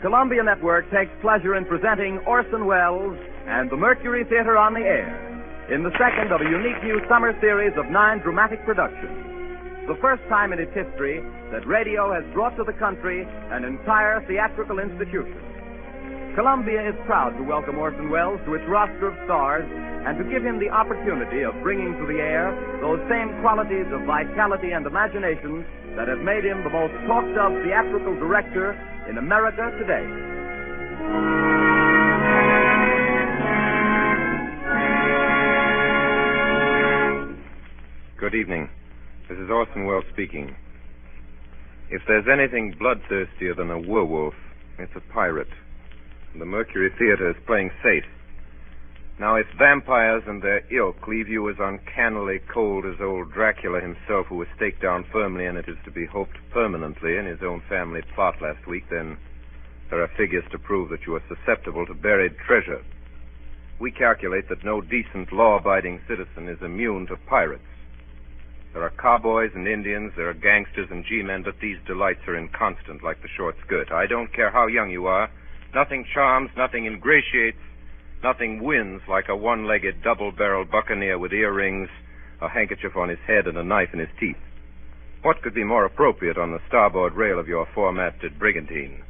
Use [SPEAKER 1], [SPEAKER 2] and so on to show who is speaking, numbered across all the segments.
[SPEAKER 1] Columbia Network takes pleasure in presenting Orson Wells and the Mercury Theater on the Air in the second of a unique new summer series of 9 dramatic productions. The first time in its history that radio has brought to the country an entire theatrical institution. Columbia is proud to welcome Orson Wells to its roster of stars and to give him the opportunity of bringing to the air those same qualities of vitality and imagination that have made him the most talked-of theatrical director in America today.
[SPEAKER 2] Good evening. This is Orson Wells speaking. If there's anything bloodthirstier than a werewolf, it's a pirate. And the Mercury Theater is playing safe. Now, if vampires and their ilk leave you as uncannily cold as old Dracula himself, who was staked down firmly and it is to be hoped permanently in his own family plot last week, then there are figures to prove that you are susceptible to buried treasure. We calculate that no decent, law-abiding citizen is immune to pirates. There are cowboys and Indians, there are gangsters and G-men, but these delights are inconstant like the short skirt. I don't care how young you are. Nothing charms, nothing ingratiates, nothing wins like a one-legged, double-barreled buccaneer with earrings, a handkerchief on his head, and a knife in his teeth. What could be more appropriate on the starboard rail of your four-masted brigantine?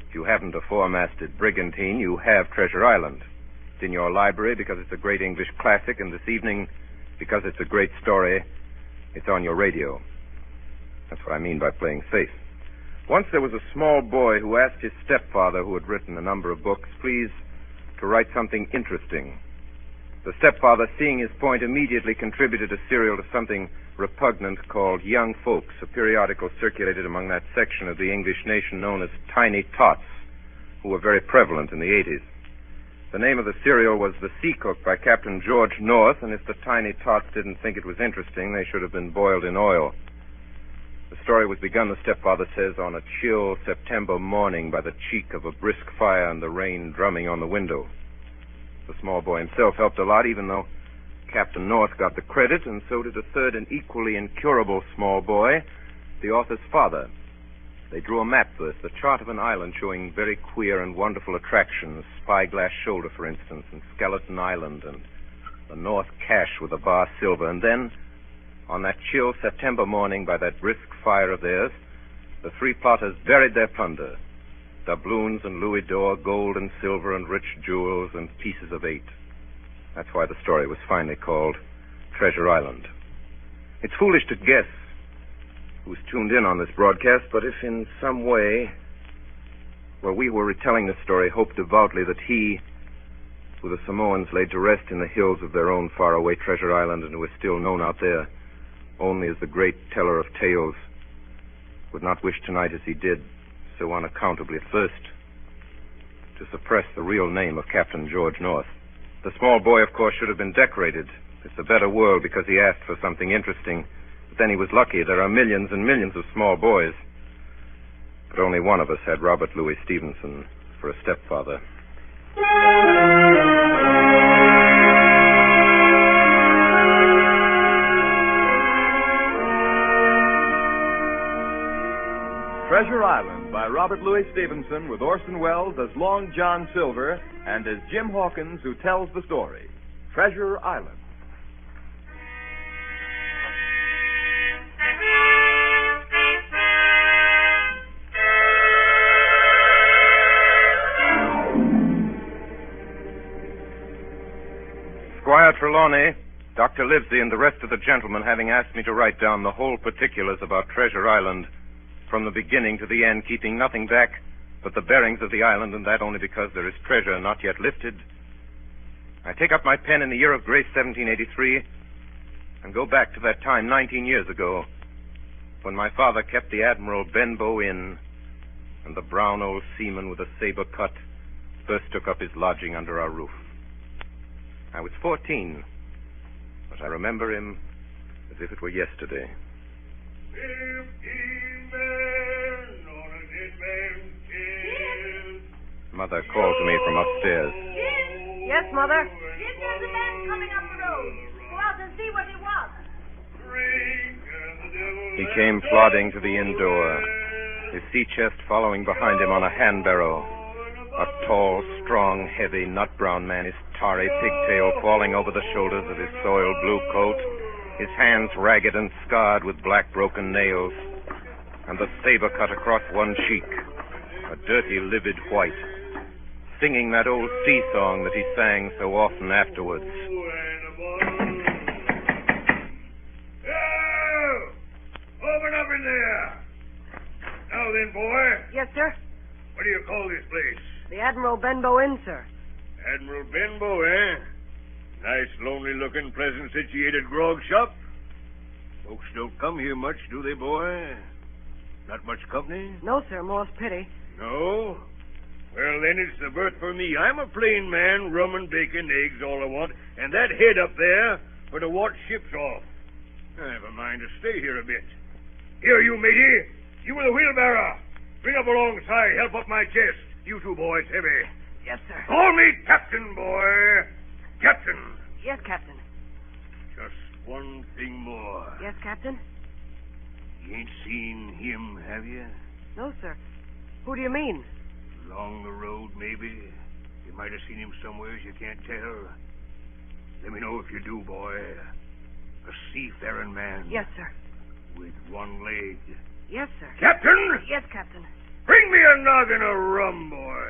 [SPEAKER 2] If you haven't a four-masted brigantine, you have Treasure Island. It's in your library because it's a great English classic, and this evening, because it's a great story, it's on your radio. That's what I mean by playing safe. Once there was a small boy who asked his stepfather, who had written a number of books, please to write something interesting. The stepfather, seeing his point, immediately contributed a serial to something repugnant called Young Folks, a periodical circulated among that section of the English nation known as Tiny Tots, who were very prevalent in the 80s. The name of the serial was The Sea Cook by Captain George North, and if the Tiny Tots didn't think it was interesting, they should have been boiled in oil. The story was begun, the stepfather says, on a chill September morning by the cheek of a brisk fire and the rain drumming on the window. The small boy himself helped a lot, even though Captain North got the credit, and so did a third and equally incurable small boy, the author's father. They drew a map first, the chart of an island showing very queer and wonderful attractions, Spyglass Shoulder, for instance, and Skeleton Island, and the North Cache with the bar silver, and then on that chill September morning, by that brisk fire of theirs, the three plotters buried their plunder, doubloons and louis d'or, gold and silver and rich jewels and pieces of 8. That's why the story was finally called Treasure Island. It's foolish to guess who's tuned in on this broadcast, but if in some way, while we were retelling this story, hoped devoutly that he, who the Samoans laid to rest in the hills of their own faraway Treasure Island and who is still known out there only as the great teller of tales, would not wish tonight as he did, so unaccountably at first, to suppress the real name of Captain George North. The small boy, of course, should have been decorated. It's a better world because he asked for something interesting. But then he was lucky. There are millions and millions of small boys. But only one of us had Robert Louis Stevenson for a stepfather.
[SPEAKER 1] Treasure Island by Robert Louis Stevenson, with Orson Wells as Long John Silver and as Jim Hawkins, who tells the story. Treasure Island.
[SPEAKER 2] Squire Trelawney, Dr. Livesey, and the rest of the gentlemen having asked me to write down the whole particulars about Treasure Island from the beginning to the end, keeping nothing back but the bearings of the island, and that only because there is treasure not yet lifted, I take up my pen in the year of grace 1783 and go back to that time 19 years ago when my father kept the Admiral Benbow Inn and the brown old seaman with a saber cut first took up his lodging under our roof. I was 14, but I remember him as if it were yesterday.
[SPEAKER 3] 15 men on a dead man's kiss.
[SPEAKER 2] Mother called to me from upstairs.
[SPEAKER 4] Yes, Mother? Jim, there's a man coming up the road. Go out and see what he wants.
[SPEAKER 2] He came plodding to the inn door. his sea chest following behind him on a hand barrow. A tall, strong, heavy, nut-brown man, his tarry pigtail falling over the shoulders of his soiled blue coat, his hands ragged and scarred with black broken nails, and the saber cut across one cheek, a dirty, livid white, singing that old sea song that he sang so often afterwards.
[SPEAKER 3] Open up in there. Now then, boy.
[SPEAKER 4] Yes, sir.
[SPEAKER 3] What do you call this place?
[SPEAKER 4] The Admiral Benbow Inn, sir.
[SPEAKER 3] Admiral Benbow, eh? Nice, lonely-looking, pleasant-situated grog shop. Folks don't come here much, do they, boy? Not much company?
[SPEAKER 4] No, sir. More's pity.
[SPEAKER 3] No? Well, then it's the berth for me. I'm a plain man, rum and bacon, eggs, all I want, and that head up there for to watch ships off. I have a mind to stay here a bit. Here, you matey. You with the wheelbarrow. Bring up alongside. Help up my chest. You two boys, heavy.
[SPEAKER 4] Yes, sir.
[SPEAKER 3] Call me Captain, boy. Captain.
[SPEAKER 4] Yes, Captain.
[SPEAKER 3] Just one thing more.
[SPEAKER 4] Yes, Captain?
[SPEAKER 3] You ain't seen him, have you?
[SPEAKER 4] No, sir. Who do you mean?
[SPEAKER 3] Along the road, maybe. You might have seen him somewheres you can't tell. Let me know if you do, boy. A seafaring man.
[SPEAKER 4] Yes, sir.
[SPEAKER 3] With one leg.
[SPEAKER 4] Yes, sir.
[SPEAKER 3] Captain!
[SPEAKER 4] Yes, Captain.
[SPEAKER 3] Bring me a noggin of rum, boy.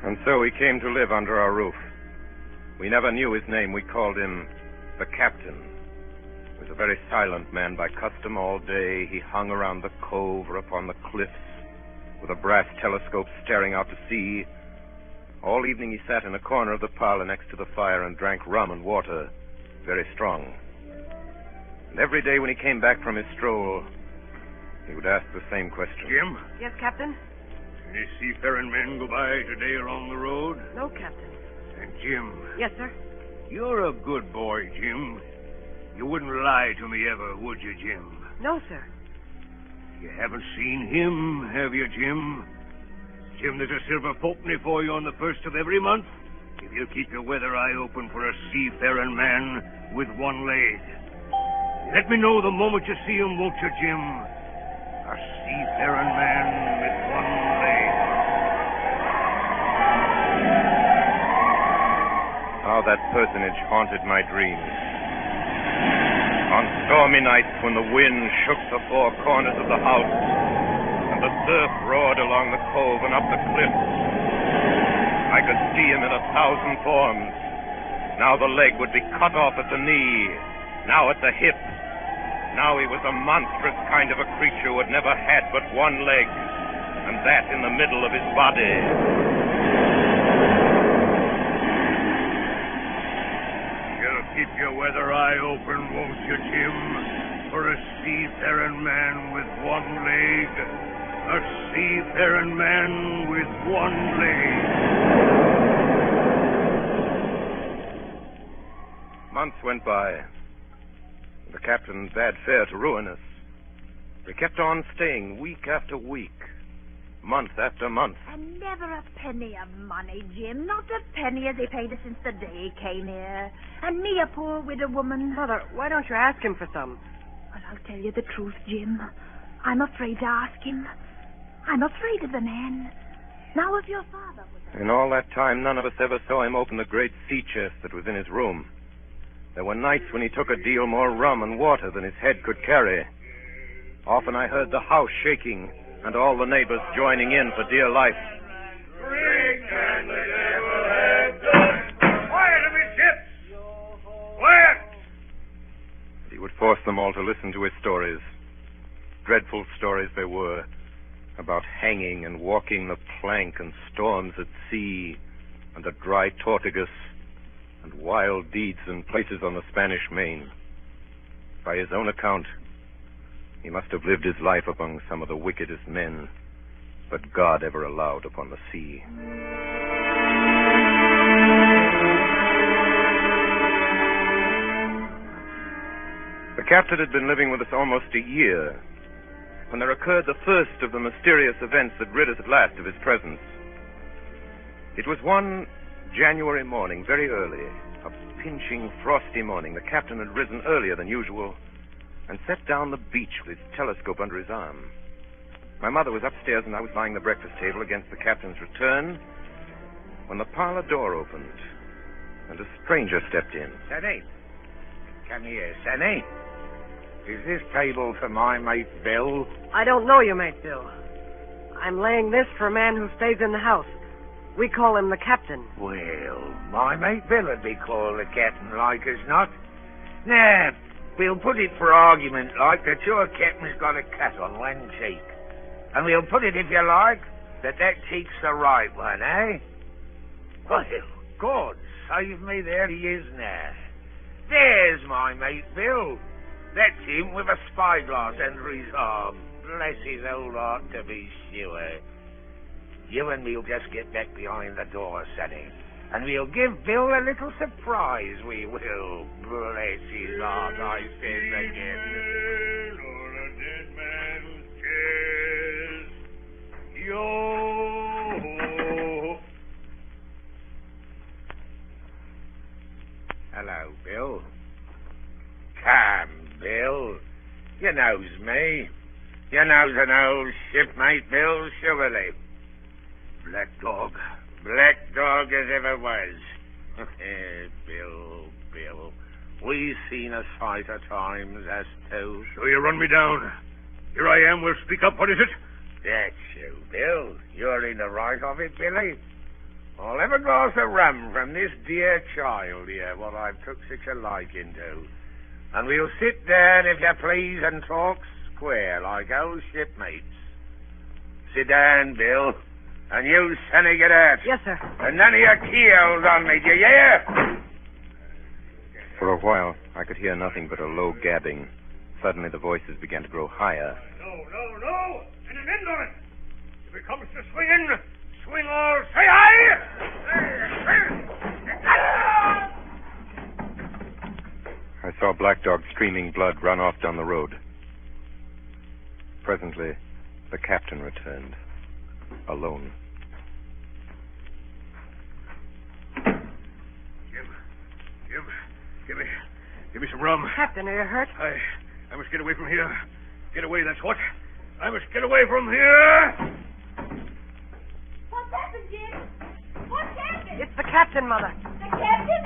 [SPEAKER 2] And so he came to live under our roof. We never knew his name. We called him the Captain. He was a very silent man by custom all day. He hung around the cove or upon the cliffs with a brass telescope staring out to sea. All evening he sat in a corner of the parlor next to the fire and drank rum and water, very strong. And every day when he came back from his stroll, he would ask the same question.
[SPEAKER 3] Jim?
[SPEAKER 4] Yes, Captain?
[SPEAKER 3] Any seafaring men go by today along the road?
[SPEAKER 4] No, Captain.
[SPEAKER 3] And Jim?
[SPEAKER 4] Yes, sir.
[SPEAKER 3] You're a good boy, Jim. You wouldn't lie to me ever, would you, Jim?
[SPEAKER 4] No, sir.
[SPEAKER 3] You haven't seen him, have you, Jim? Jim, there's a silver fourpenny for you on the first of every month if you'll keep your weather eye open for a seafaring man with one leg. Let me know the moment you see him, won't you, Jim? A seafaring man with one leg.
[SPEAKER 2] How that personage haunted my dreams. On stormy nights when the wind shook the four corners of the house and the surf roared along the cove and up the cliffs, I could see him in 1,000 forms. Now the leg would be cut off at the knee, now at the hip. Now he was a monstrous kind of a creature who had never had but one leg, and that in the middle of his body.
[SPEAKER 3] You'll keep your weather eye open, won't you, Jim? For a seafaring man with one leg. A seafaring man with one leg.
[SPEAKER 2] Months went by. The captain bade fair to ruin us. We kept on staying week after week, month after month.
[SPEAKER 5] And never a penny of money, Jim. Not a penny as he paid us since the day he came here. And me, a poor widow woman.
[SPEAKER 4] Mother, why don't you ask him for some?
[SPEAKER 5] Well, I'll tell you the truth, Jim. I'm afraid to ask him. I'm afraid of the man. Now, if your father was...
[SPEAKER 2] In all that time, none of us ever saw him open the great sea chest that was in his room. There were nights when he took a deal more rum and water than his head could carry. Often I heard the house shaking and all the neighbors joining in for dear life.
[SPEAKER 3] Drink and the devil have done. Quiet, amidships! Quiet!
[SPEAKER 2] He would force them all to listen to his stories. Dreadful stories they were, about hanging and walking the plank and storms at sea and a dry Tortugas and wild deeds and places on the Spanish Main. By his own account, he must have lived his life among some of the wickedest men that God ever allowed upon the sea. The captain had been living with us almost a year when there occurred the first of the mysterious events that rid us at last of his presence. It was one January morning, very early, a pinching, frosty morning, the captain had risen earlier than usual and set down the beach with his telescope under his arm. My mother was upstairs, and I was lying the breakfast table against the captain's return when the parlor door opened and a stranger stepped in.
[SPEAKER 6] Sonny, come here, Sonny. Is this table for my mate Bill?
[SPEAKER 7] I don't know you, mate Bill. I'm laying this for a man who stays in the house. We call him the captain.
[SPEAKER 6] Well, my mate Bill would be called the captain, like as not. Now, we'll put it for argument like that your captain's got a cut on one cheek. And we'll put it, if you like, that cheek's the right one, eh? Well, God save me, there he is now. There's my mate Bill. That's him with a spyglass under his arm. Bless his old heart, to be sure. You and me'll just get back behind the door, Sonny. And we'll give Bill a little surprise, we will. Bless his heart, I says again.
[SPEAKER 3] On a dead man's chest. Yo.
[SPEAKER 6] Hello, Bill. Come, Bill. You knows me. You knows an old shipmate, Bill, surely.
[SPEAKER 3] Black dog.
[SPEAKER 6] Black dog as ever was. Bill. We've seen a sight of times, us two.
[SPEAKER 3] So you run me down. Here I am. Well, speak up. What is it?
[SPEAKER 6] That's you, Bill. You're in the right of it, Billy. I'll have a glass of rum from this dear child here, what I've took such a liking to. And we'll sit down, if you please, and talk square like old shipmates. Sit down, Bill. And you, Sonny, get out.
[SPEAKER 7] Yes, sir.
[SPEAKER 6] And none of your keyholes on me, do you hear?
[SPEAKER 2] For a while, I could hear nothing but a low gabbing. Suddenly, the voices began to grow higher.
[SPEAKER 3] No. And an end on it. If it comes to swinging, swing all. Say aye!
[SPEAKER 2] I saw Black Dog streaming blood run off down the road. Presently, the captain returned, alone.
[SPEAKER 3] Jim, give me some rum.
[SPEAKER 7] Captain, are you hurt?
[SPEAKER 3] I must get away from here. Get away, that's what. I must get away from here.
[SPEAKER 4] What's happened, Jim? What's happened?
[SPEAKER 7] It's the captain, Mother.
[SPEAKER 4] The captain?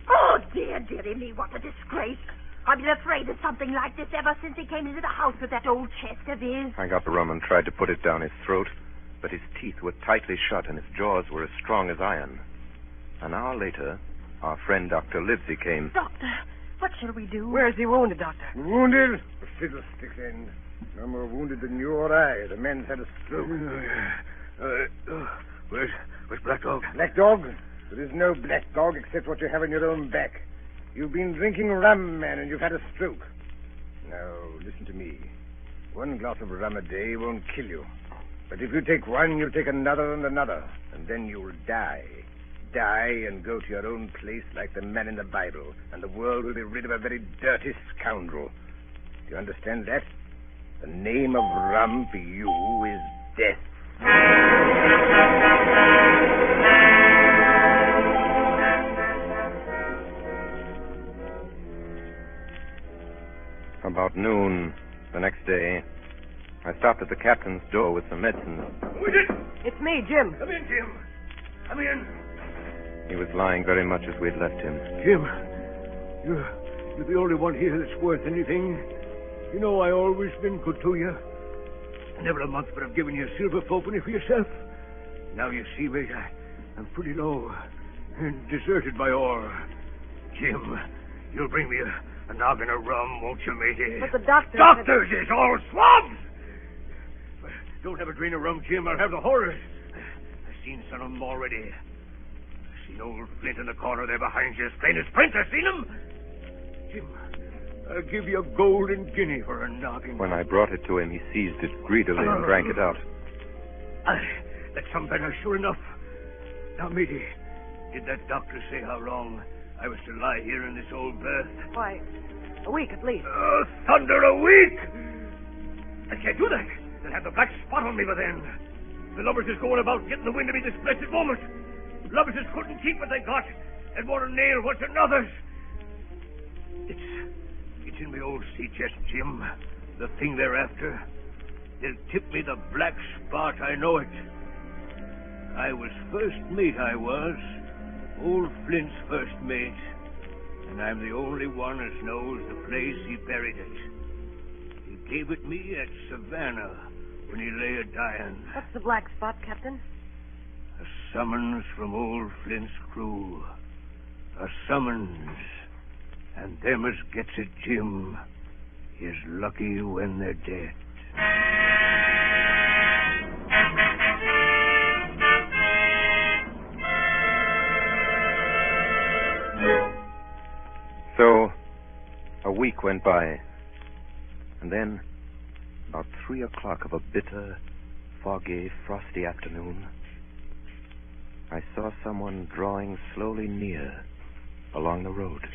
[SPEAKER 5] Oh, dearie me, what a disgrace. I've been afraid of something like this ever since he came into the house with that old chest of his.
[SPEAKER 2] I got the rum and tried to put it down his throat, but his teeth were tightly shut and his jaws were as strong as iron. An hour later, our friend Dr. Livesey came.
[SPEAKER 5] Doctor, what shall we do?
[SPEAKER 7] Where is he wounded, Doctor?
[SPEAKER 8] Wounded? A fiddlestick's end. No more wounded than you or I. The man's had a stroke.
[SPEAKER 3] Where's Black Dog?
[SPEAKER 8] Black Dog? There is no black dog except what you have in your own back. You've been drinking rum, man, and you've had a stroke. Now, listen to me. One glass of rum a day won't kill you. But if you take one, you'll take another and another, and then you'll die. Die and go to your own place like the man in the Bible, and the world will be rid of a very dirty scoundrel. Do you understand that? The name of rum for you is death.
[SPEAKER 2] About noon the next day, I stopped at the captain's door with some medicine.
[SPEAKER 3] Who is it?
[SPEAKER 7] It's me, Jim.
[SPEAKER 3] Come in, Jim. Come in.
[SPEAKER 2] He was lying very much as we'd left him.
[SPEAKER 3] Jim, you're the only one here that's worth anything. You know I always been good to you. Never a month but I've given you a silver fourpenny for yourself. Now you see, mate, I'm pretty low and deserted by all. Jim, you'll bring me a noggin of rum, won't you, matey?
[SPEAKER 7] But the doctor...
[SPEAKER 3] Doctors is all swabs! Don't have a drain of rum, Jim. I'll have the horrors. I've seen some of them already. I've seen old Flint in the corner there behind you, as plain as print. I've seen him. Jim, I'll give you a golden guinea for a noggin.
[SPEAKER 2] When I brought it to him, he seized it greedily and drank it out.
[SPEAKER 3] That's some better, sure enough. Now, matey, did that doctor say how long I was to lie here in this old berth?
[SPEAKER 7] Why, a week at least.
[SPEAKER 3] Oh, thunder, a week! I can't do that. They'll have the black spot on me by then. The lubbers is going about getting the wind of me this blessed moment. Lobsters couldn't keep what they got, and want to nail what's another's. It's in my old sea chest, Jim. The thing they're after. They'll tip me the black spot, I know it. I was first mate, I was. Old Flint's first mate. And I'm the only one as knows the place he buried it. He gave it me at Savannah when he lay a-dying.
[SPEAKER 7] What's the black spot, Captain?
[SPEAKER 3] A summons from old Flint's crew. A summons. And them as gets it, Jim, is lucky when they're dead.
[SPEAKER 2] So, a week went by. And then, about 3 o'clock of a bitter, foggy, frosty afternoon, I saw someone drawing slowly near along the road.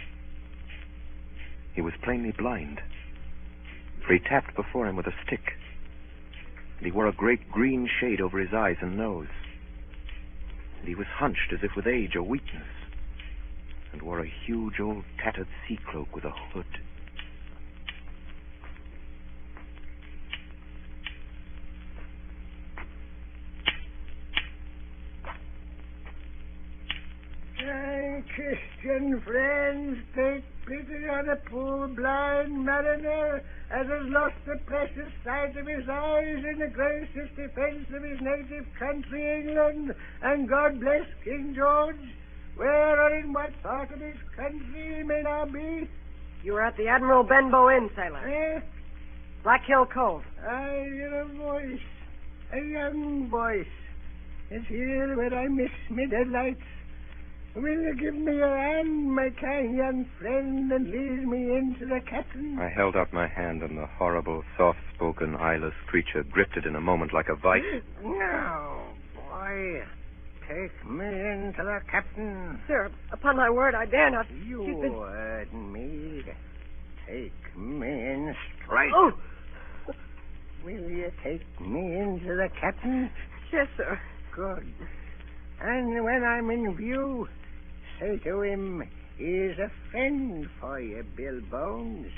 [SPEAKER 2] He was plainly blind, for he tapped before him with a stick, and he wore a great green shade over his eyes and nose, and he was hunched as if with age or weakness, and wore a huge old tattered sea cloak with a hood.
[SPEAKER 8] Christian friends, take pity on a poor blind mariner as has lost the precious sight of his eyes in the gracious defense of his native country, England, and God bless King George. Where or in what part of his country he may now be?
[SPEAKER 7] You were at the Admiral Benbow Inn, sailor.
[SPEAKER 8] Eh?
[SPEAKER 7] Black Hill Cove.
[SPEAKER 8] I hear a voice, a young voice. It's here where I miss me deadlights. Will you give me your hand, my kind young friend, and lead me in to the captain?
[SPEAKER 2] I held out my hand, and the horrible, soft-spoken, eyeless creature gripped it in a moment like a vice.
[SPEAKER 8] No, boy. Take me in to the captain.
[SPEAKER 7] Sir, upon my word, I dare not.
[SPEAKER 8] You
[SPEAKER 7] She's been...
[SPEAKER 8] heard me. Take me in straight.
[SPEAKER 7] Oh!
[SPEAKER 8] Will you take me into the captain?
[SPEAKER 7] Yes, sir.
[SPEAKER 8] Good. And when I'm in view, say to him, he's a friend for you, Bill Bones.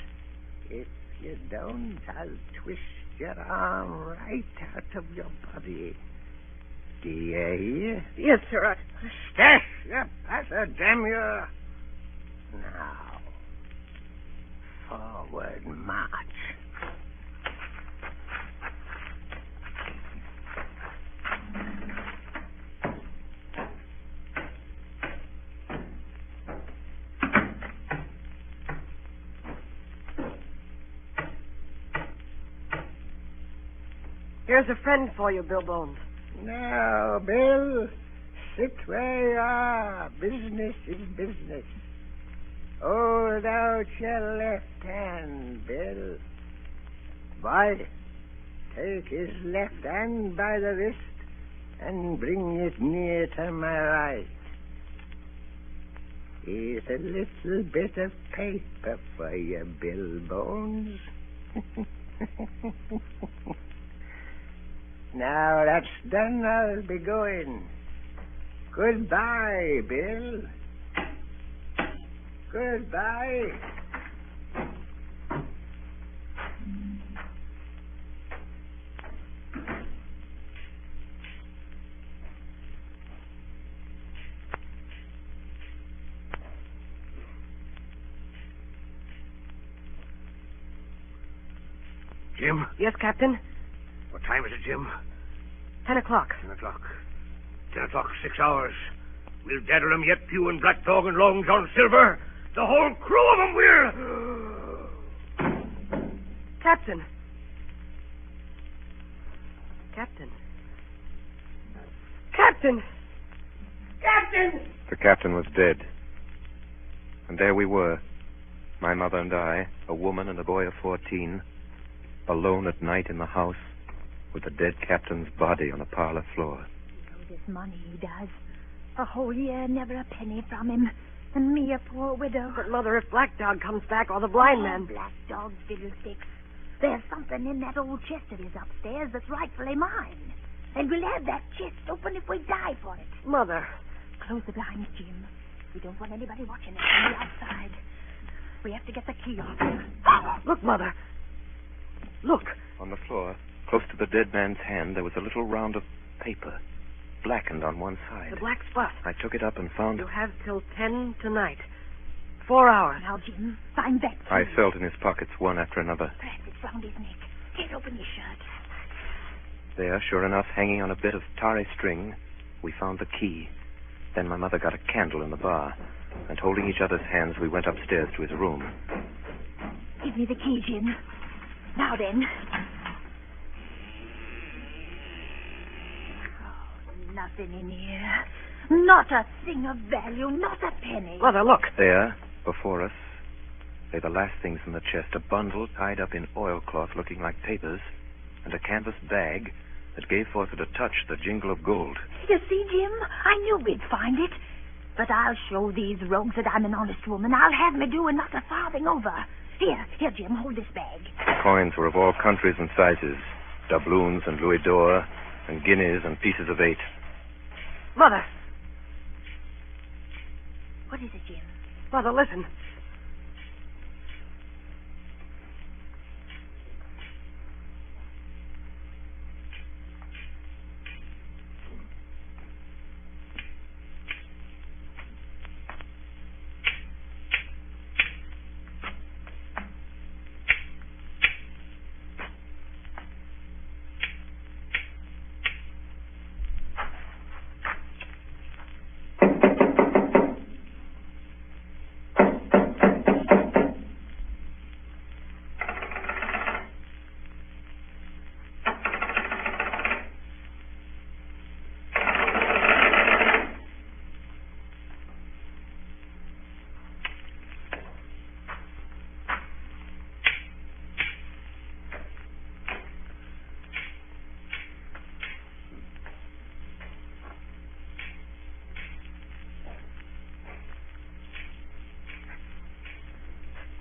[SPEAKER 8] If you don't, I'll twist your arm right out of your body. Do you hear?
[SPEAKER 7] Yes, sir.
[SPEAKER 8] Stash, you passer, damn you. Now, forward march.
[SPEAKER 7] Here's a friend for you, Bill Bones.
[SPEAKER 8] Now, Bill, sit where you are. Business is business. Hold out your left hand, Bill. Boy, take his left hand by the wrist and bring it near to my right. Here's a little bit of paper for you, Bill Bones. Now that's done, I'll be going. Goodbye, Bill. Goodbye.
[SPEAKER 3] Jim?
[SPEAKER 7] Yes, Captain?
[SPEAKER 3] What time is it, Jim?
[SPEAKER 7] 10 o'clock.
[SPEAKER 3] 10 o'clock. 10 o'clock, 6 hours. We'll daddle 'em yet, Pew and Black Dog and Long John Silver. The whole crew of 'em will...
[SPEAKER 7] Captain. Captain. Captain! Captain!
[SPEAKER 2] The captain was dead. And there we were, my mother and I, a woman and a boy of 14, alone at night in the house with the dead captain's body on the parlor floor.
[SPEAKER 5] Oh, this money he does. A whole year, never a penny from him. And me a poor widow.
[SPEAKER 7] But, Mother, if Black Dog comes back or the blind man...
[SPEAKER 5] Black Dog fiddlesticks. There's something in that old chest of his upstairs that's rightfully mine. And we'll have that chest open if we die for it.
[SPEAKER 7] Mother,
[SPEAKER 5] Close the blinds, Jim. We don't want anybody watching us from the outside. We have to get the key off him.
[SPEAKER 7] Look, Mother. Look.
[SPEAKER 2] On the floor, close to the dead man's hand, there was a little round of paper, blackened on one side.
[SPEAKER 7] The black spot.
[SPEAKER 2] I took it up and found...
[SPEAKER 7] You have till 10 tonight. 4 hours.
[SPEAKER 5] Now, Jim, find that key.
[SPEAKER 2] I felt in his pockets one after another.
[SPEAKER 5] Perhaps it's round his neck. Here, open his shirt.
[SPEAKER 2] There, sure enough, hanging on a bit of tarry string, we found the key. Then my mother got a candle in the bar, and holding each other's hands, we went upstairs to his room.
[SPEAKER 5] Give me the key, Jim. Now then. Oh, nothing in here. Not a thing of value, not a penny.
[SPEAKER 7] Mother, look.
[SPEAKER 2] There, before us, lay the last things in the chest. A bundle tied up in oilcloth looking like papers, and a canvas bag that gave forth at a touch the jingle of gold.
[SPEAKER 5] You see, Jim, I knew we'd find it. But I'll show these rogues that I'm an honest woman. I'll have me doing not a farthing over. Here, Jim, hold this bag.
[SPEAKER 2] The coins were of all countries and sizes, doubloons and louis d'or, and guineas and pieces of 8.
[SPEAKER 7] Mother.
[SPEAKER 5] What is it, Jim?
[SPEAKER 7] Mother, listen.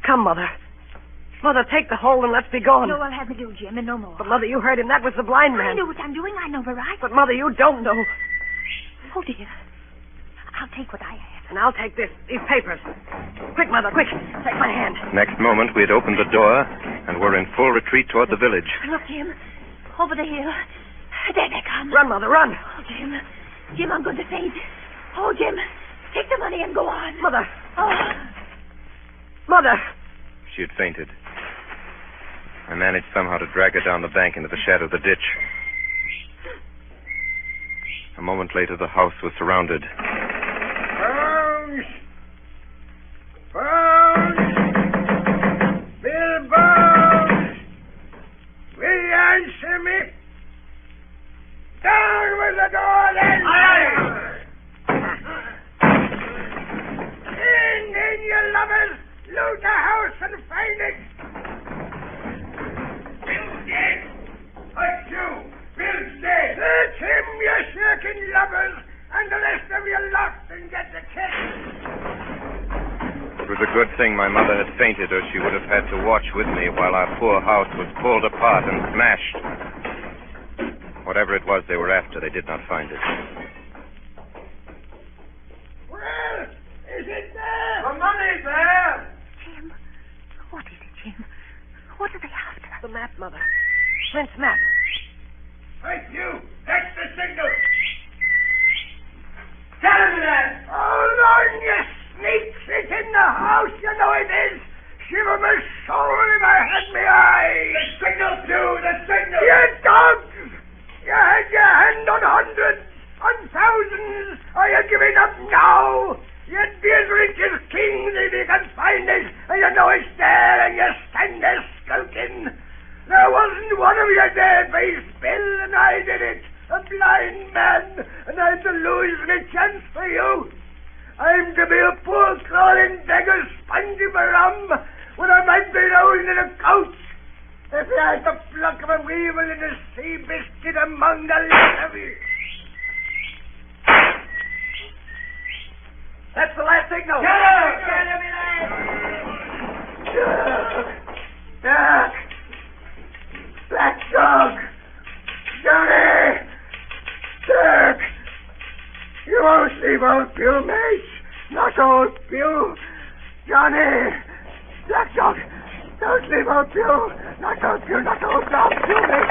[SPEAKER 7] Come, Mother. Mother, take the hole and let's be gone.
[SPEAKER 5] No, I'll have me do, Jim, and no more.
[SPEAKER 7] But, Mother, you heard him. That was the blind
[SPEAKER 5] I
[SPEAKER 7] man.
[SPEAKER 5] know what I'm doing. I know the right.
[SPEAKER 7] But, Mother, you don't know.
[SPEAKER 5] Oh, dear. I'll take what I have.
[SPEAKER 7] And I'll take these papers. Quick, Mother, quick. Take my hand.
[SPEAKER 2] Next moment, we had opened the door and were in full retreat toward the village.
[SPEAKER 5] Look, Jim. Over the hill. There they come.
[SPEAKER 7] Run, Mother, run.
[SPEAKER 5] Oh, Jim. Jim, I'm going to faint. Oh, Jim. Take the money and go on.
[SPEAKER 7] Mother.
[SPEAKER 5] Oh.
[SPEAKER 7] Mother.
[SPEAKER 2] She had fainted. I managed somehow to drag her down the bank into the shadow of the ditch. A moment later, the house was surrounded.
[SPEAKER 8] Bones! Bones! Bill Bones! Will you answer me? Down with the door, then! In, you lovers! Loot the house and find it! Bill's dead! That's you! Bill's dead! That's him, you shirking lovers! And the rest of you locked and get the kid!
[SPEAKER 2] It was a good thing my mother had fainted, or she would have had to watch with me while our poor house was pulled apart and smashed. Whatever it was they were after, they did not find it.
[SPEAKER 8] Well, is it there?
[SPEAKER 6] The money's there!
[SPEAKER 5] Jim. What is it, Jim? What are they after?
[SPEAKER 7] The map, Mother. Flint's map.
[SPEAKER 8] Right, you! That's the signal!
[SPEAKER 6] Tell him that!
[SPEAKER 8] Hold on, you sneaks! It's in the house, you know it is! Shiver my soul if I had my eye!
[SPEAKER 6] The signal, too! The signal!
[SPEAKER 8] You dogs! You had your hand on hundreds, on thousands. Are you giving up now? You'd be as rich as kings if you could find it, and you know it's there, and you stand there skulking. There wasn't one of you there, face Bill, and I did it. A blind man, and I had to lose my chance for you. I'm to be a poor crawling beggar spongy for rum when I might be rolled in a couch. If you had the pluck of a weevil in a sea biscuit among the lot of you.
[SPEAKER 6] That's the last signal!
[SPEAKER 8] Get out! Doc! Black dog! Johnny! Dirk! You won't Don't leave old Bill, mate. Not old Bill. Johnny. Black Dog. Don't leave old Bill. Not old Bill. Not old Dog. Bill, mate.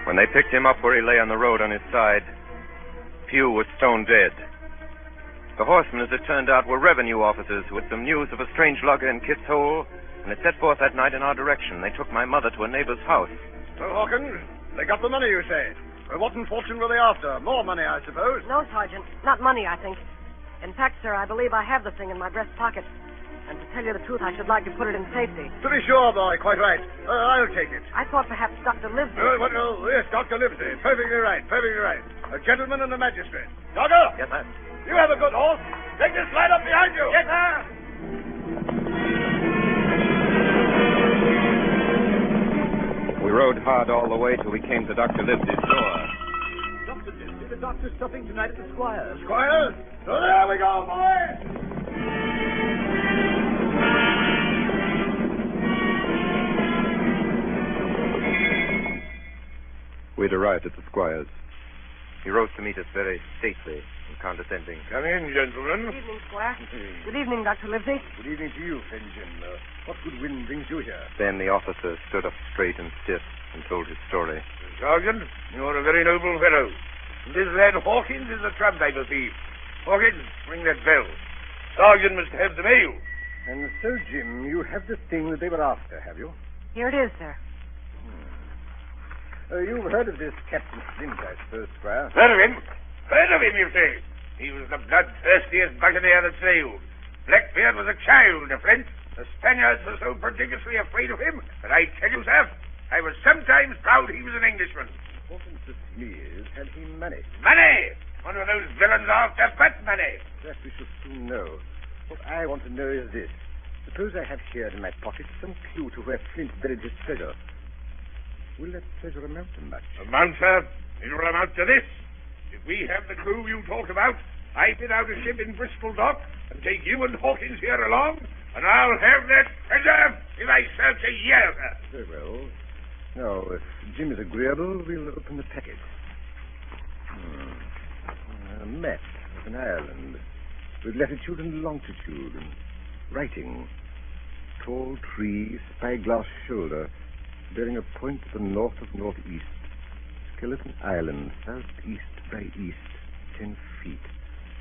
[SPEAKER 2] When they picked him up where he lay on the road on his side, Pugh was stone dead. The horsemen, as it turned out, were revenue officers who had some news of a strange lugger in Kit's Hole, and had set forth that night in our direction. They took my mother to a neighbor's house.
[SPEAKER 8] So, Hawkins, they got the money, you say? Well, what in fortune were they after? More money, I suppose.
[SPEAKER 7] No, Sergeant. Not money, I think. In fact, sir, I believe I have the thing in my breast pocket. And to tell you the truth, I should like to put it in safety.
[SPEAKER 8] To be sure, boy, quite right. I'll take it.
[SPEAKER 7] I thought perhaps Dr. Livesey...
[SPEAKER 8] Yes, Dr. Livesey. Perfectly right, perfectly right. A gentleman and a magistrate. Doctor!
[SPEAKER 2] Yes, sir.
[SPEAKER 8] You have a good horse. Take this slide up behind you. Yes, sir.
[SPEAKER 2] We rode hard all the way till we came to Dr. Livesey's door.
[SPEAKER 1] Dr. Livesey, the doctor's stopping tonight at the Squire's.
[SPEAKER 8] Squires? So there we go, boys.
[SPEAKER 2] We'd arrived at the Squire's. He rose to meet us very stately and condescending.
[SPEAKER 8] Come in, gentlemen.
[SPEAKER 7] Good evening, Squire. Good evening, Dr. Livesey.
[SPEAKER 8] Good evening to you, friend Jim. What good wind brings you here?
[SPEAKER 2] Then the officer stood up straight and stiff and told his story.
[SPEAKER 6] Sergeant, you're a very noble fellow. This lad Hawkins is a trampiper thief. Hawkins, ring that bell. Sergeant must have the mail.
[SPEAKER 8] And so, Jim, you have the thing that they were after, have you?
[SPEAKER 7] Here it is, sir.
[SPEAKER 8] You've heard of this Captain Flint, I suppose, Squire?
[SPEAKER 6] Heard of him? Heard of him, you say? He was the bloodthirstiest buccaneer that sailed. Blackbeard was a child to Flint. The Spaniards were so prodigiously afraid of him that I tell you, sir, I was sometimes proud he was an Englishman.
[SPEAKER 8] Important to me is, had he money?
[SPEAKER 6] Money! One of those villains after fat money.
[SPEAKER 8] That we shall soon know. What I want to know is this. Suppose I have here in my pocket some clue to where Flint buried his treasure. Will that treasure amount to much?
[SPEAKER 6] Amount, sir? It will amount to this. If we have the clue you talk about, I bid out a ship in Bristol Dock and take you and Hawkins here along, and I'll have that treasure if I search a year, sir.
[SPEAKER 8] Very well. Now, if Jim is agreeable, we'll open the packet. A map of an island with latitude and longitude and writing. Tall tree, spyglass shoulder, bearing a point to the north of northeast. Skeleton Island, southeast by east, 10 feet.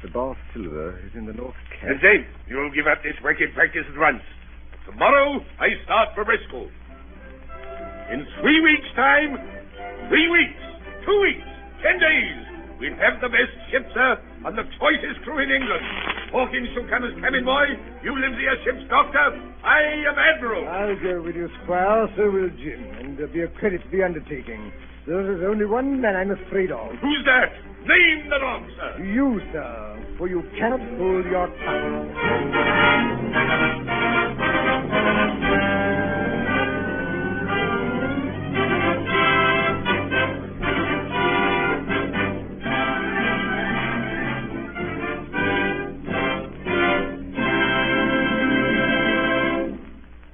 [SPEAKER 8] The bar silver is in the north cap.
[SPEAKER 6] Dave, you'll give up this wicked practice at once. Tomorrow, I start for Bristol. In 3 weeks' time, 3 weeks, 2 weeks, 10 days, we'll have the best ship, sir, and the choicest crew in England. Hawkins shall come as cabin boy. You live as ship's doctor. I am admiral.
[SPEAKER 8] I'll go with you, Squire. So will Jim. And be a credit to the undertaking. There is only one man I'm afraid of.
[SPEAKER 6] Who's that? Name the dog, sir.
[SPEAKER 8] You, sir. For you cannot hold your tongue.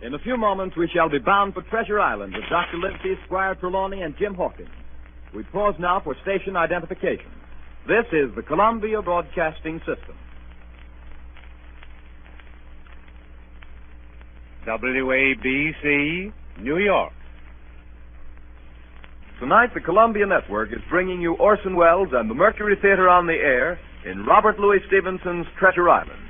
[SPEAKER 1] In a few moments, we shall be bound for Treasure Island with Dr. Livesey, Squire Trelawney, and Jim Hawkins. We pause now for station identification. This is the Columbia Broadcasting System.
[SPEAKER 3] WABC, New York.
[SPEAKER 1] Tonight, the Columbia Network is bringing you Orson Wells and the Mercury Theater on the air in Robert Louis Stevenson's Treasure Island.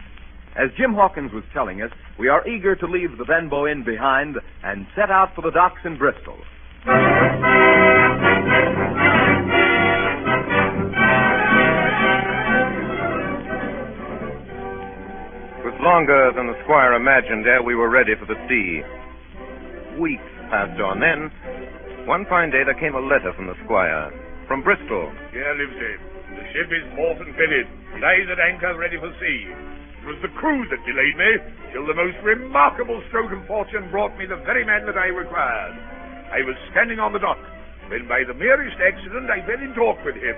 [SPEAKER 1] As Jim Hawkins was telling us, we are eager to leave the Benbow Inn behind and set out for the docks in Bristol.
[SPEAKER 2] It was longer than the Squire imagined ere we were ready for the sea. Weeks passed on. Then, one fine day, there came a letter from the Squire. From Bristol.
[SPEAKER 6] Here lives it. The ship is bought and fitted. Lies at anchor ready for sea. It was the crew that delayed me, till the most remarkable stroke of fortune brought me the very man that I required. I was standing on the dock, when by the merest accident I fell in talk with him.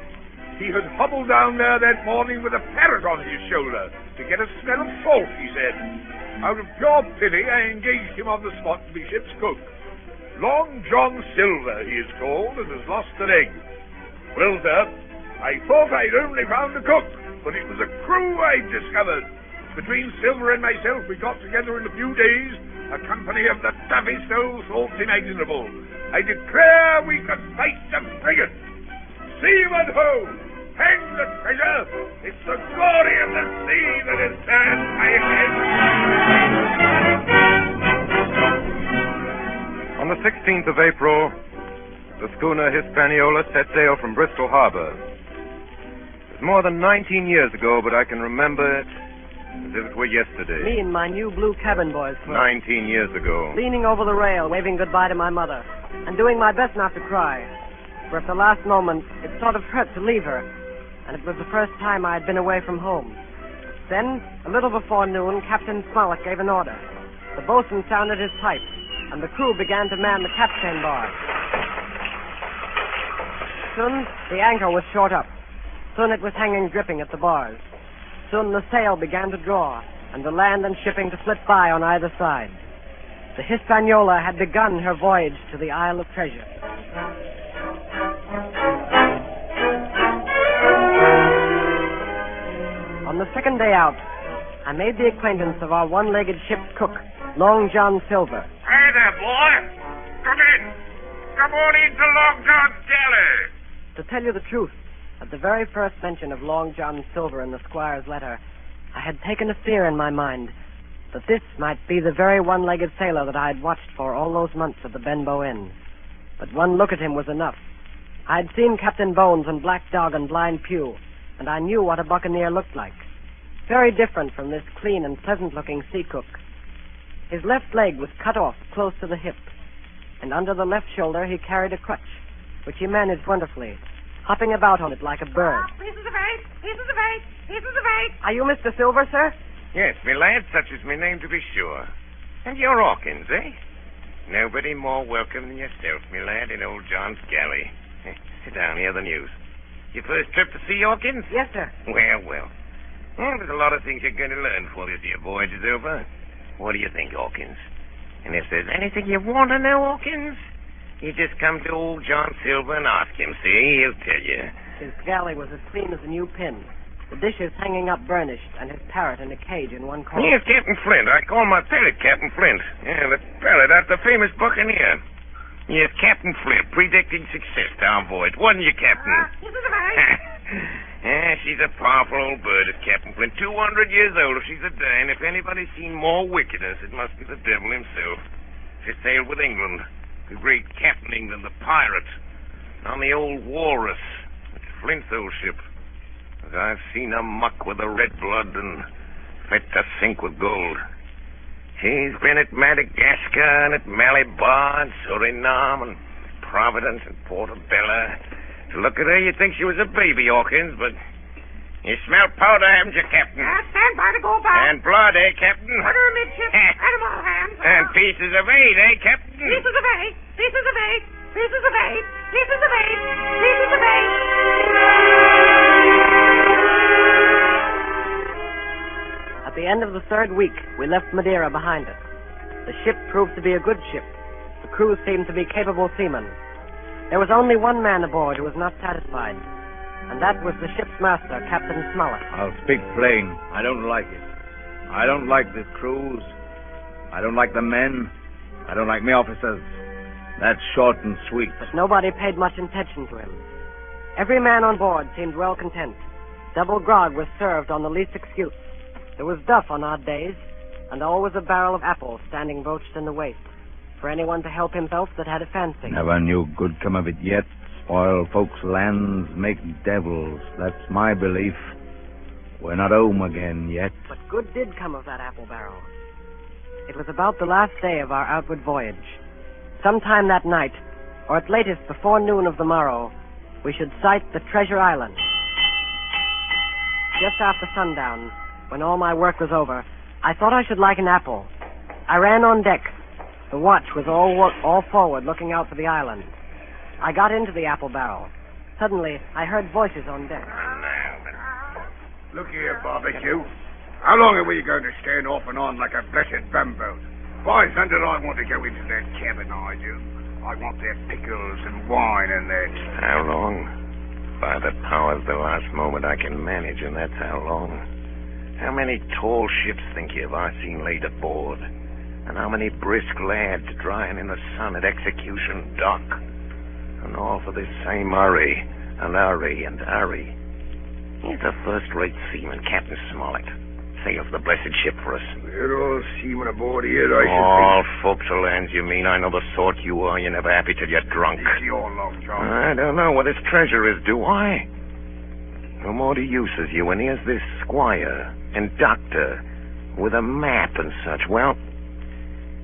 [SPEAKER 6] He had hobbled down there that morning with a parrot on his shoulder to get a smell of salt, he said. Out of pure pity, I engaged him on the spot to be ship's cook.
[SPEAKER 3] Long John Silver, he is called, and has lost an egg. Well, sir, I thought I'd only found a cook, but it was a crew I'd discovered. Between Silver and myself, we got together in a few days a company of the toughest old sorts imaginable. I declare we could fight the frigate. Seaman ho! Hang the treasure! It's the glory of the sea that has turned my head.
[SPEAKER 2] On the 16th of April, the schooner Hispaniola set sail from Bristol Harbor. It was more than 19 years ago, but I can remember it as if it were yesterday.
[SPEAKER 7] Me and my new blue cabin boys were
[SPEAKER 2] 19 years ago.
[SPEAKER 7] leaning over the rail, waving goodbye to my mother, and doing my best not to cry. For at the last moment, it sort of hurt to leave her, and it was the first time I had been away from home. Then, a little before noon, Captain Smollett gave an order. The boatswain sounded his pipe, and the crew began to man the capstan bar. Soon, the anchor was short up. Soon it was hanging dripping at the bars. Soon the sail began to draw, and the land and shipping to flit by on either side. The Hispaniola had begun her voyage to the Isle of Treasure. On the second day out, I made the acquaintance of our one-legged ship's cook, Long John Silver.
[SPEAKER 6] Hey there, boy. Come in. Come on into Long John's galley.
[SPEAKER 7] To tell you the truth, at the very first mention of Long John Silver in the squire's letter, I had taken a fear in my mind that this might be the very one-legged sailor that I had watched for all those months at the Benbow Inn. But one look at him was enough. I had seen Captain Bones and Black Dog and Blind Pew, and I knew what a buccaneer looked like. Very different from this clean and pleasant-looking sea cook. His left leg was cut off close to the hip, and under the left shoulder he carried a crutch, which he managed wonderfully, hopping about on it like a bird.
[SPEAKER 4] Pieces of eight! Pieces of eight! Pieces of eight!
[SPEAKER 7] Are you Mr. Silver, sir?
[SPEAKER 6] Yes, me lad, such is my name to be sure. And you're Hawkins, eh? Nobody more welcome than yourself, me lad, in old John's galley. Sit down, hear the news. Your first trip to sea, Hawkins?
[SPEAKER 7] Yes, sir.
[SPEAKER 6] Well. Well, there's a lot of things you're going to learn before this here voyage is over. What do you think, Hawkins? And if there's anything you want to know, Hawkins, you just come to old John Silver and ask him, see? He'll tell you.
[SPEAKER 7] His galley was as clean as a new pin. The dishes hanging up burnished, and his parrot in a cage in one corner.
[SPEAKER 6] Yes, Captain Flint. I call my parrot Captain Flint. Yeah, the parrot after the famous buccaneer. Yes, Captain Flint, predicting success to our voyage. Wasn't you, Captain?
[SPEAKER 4] Pieces of eight!
[SPEAKER 6] Yeah, she's a powerful old bird, is Captain Flint. 200 years old if she's a day, and if anybody's seen more wickedness, it must be the devil himself. She sailed with England, the great Captain England, the pirate, on the old Walrus. It's Flint's old ship. As I've seen her muck with the red blood and fit to sink with gold. She's been at Madagascar and at Malabar and Suriname and Providence and Portobello. To look at her, you'd think she was a baby, Hawkins, but you smell powder, haven't you, Captain?
[SPEAKER 4] Stand by to go back.
[SPEAKER 6] And blood, eh, Captain?
[SPEAKER 4] Put her amidship. Animal hands.
[SPEAKER 6] And pieces of eight, eh, Captain?
[SPEAKER 4] Pieces of eight. Pieces of eight. Pieces of eight. Pieces of eight. Pieces of eight.
[SPEAKER 7] At the end of the third week, we left Madeira behind us. The ship proved to be a good ship. The crew seemed to be capable seamen. There was only one man aboard who was not satisfied, and that was the ship's master, Captain Smollett.
[SPEAKER 9] I'll speak plain. I don't like it. I don't like this cruise. I don't like the men. I don't like me officers. That's short and sweet.
[SPEAKER 7] But nobody paid much attention to him. Every man on board seemed well content. Double grog was served on the least excuse. There was duff on odd days, and always a barrel of apples standing broached in the waist, for anyone to help himself that had a fancy.
[SPEAKER 9] Never knew good come of it yet. Spoil folks' lands, make devils. That's my belief. We're not home again yet.
[SPEAKER 7] But good did come of that apple barrel. It was about the last day of our outward voyage. Sometime that night, or at latest before noon of the morrow, we should sight the Treasure Island. Just after sundown, when all my work was over, I thought I should like an apple. I ran on deck. The watch was all forward, looking out for the island. I got into the apple barrel. Suddenly, I heard voices on deck.
[SPEAKER 8] Look here, Barbecue. How long are we going to stand off and on like a blessed bumboat? Why, thunder, I want to go into that cabin, I do.
[SPEAKER 3] I want their pickles and wine and their...
[SPEAKER 2] How long? By the powers, the last moment I can manage, and that's how long. How many tall ships, think you, have I seen laid aboard? And how many brisk lads drying in the sun at Execution Dock? And all for this same Hurry, and Hurry, and Hurry. He's a first-rate seaman, Captain Smollett. Sails the blessed ship for us.
[SPEAKER 8] We're all seamen aboard here, I should
[SPEAKER 2] All
[SPEAKER 8] think.
[SPEAKER 2] forecastle hands, you mean? I know the sort you are. You're never happy till you're drunk.
[SPEAKER 3] It's your long, John.
[SPEAKER 2] I don't know what his treasure is, do I? No more to use as you, and here's this squire and doctor with a map and such. Well,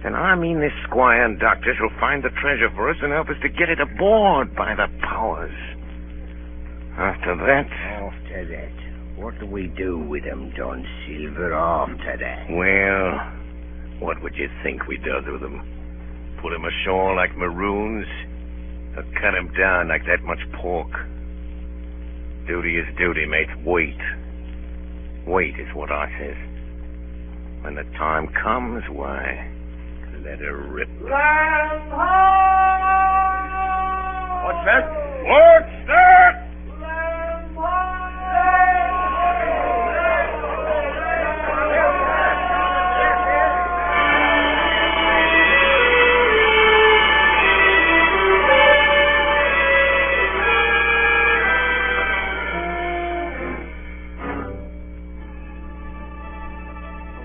[SPEAKER 2] then I mean this squire and doctor shall find the treasure for us and help us to get it aboard by the powers. After that...
[SPEAKER 6] After that, what do we do with them, John Silver, after that?
[SPEAKER 2] Well, what would you think we does with them? Put 'em ashore like maroons? Or cut 'em down like that much pork? Duty is duty, mate. Wait. Wait is what I says. When the time comes, why, let her rip.
[SPEAKER 3] Land ho! What's that? What's that? Land ho!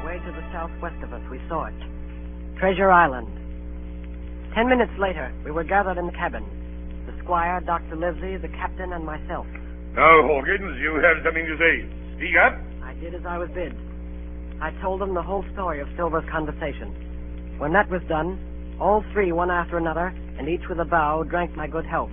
[SPEAKER 7] Away to the southwest of us, we saw it. Treasure Island. 10 minutes later, we were gathered in the cabin. The squire, Dr. Livesey, the captain, and myself.
[SPEAKER 3] Now, Hawkins, you have something to say. Speak up.
[SPEAKER 7] I did as I was bid. I told them the whole story of Silver's conversation. When that was done, all three, one after another, and each with a bow, drank my good health.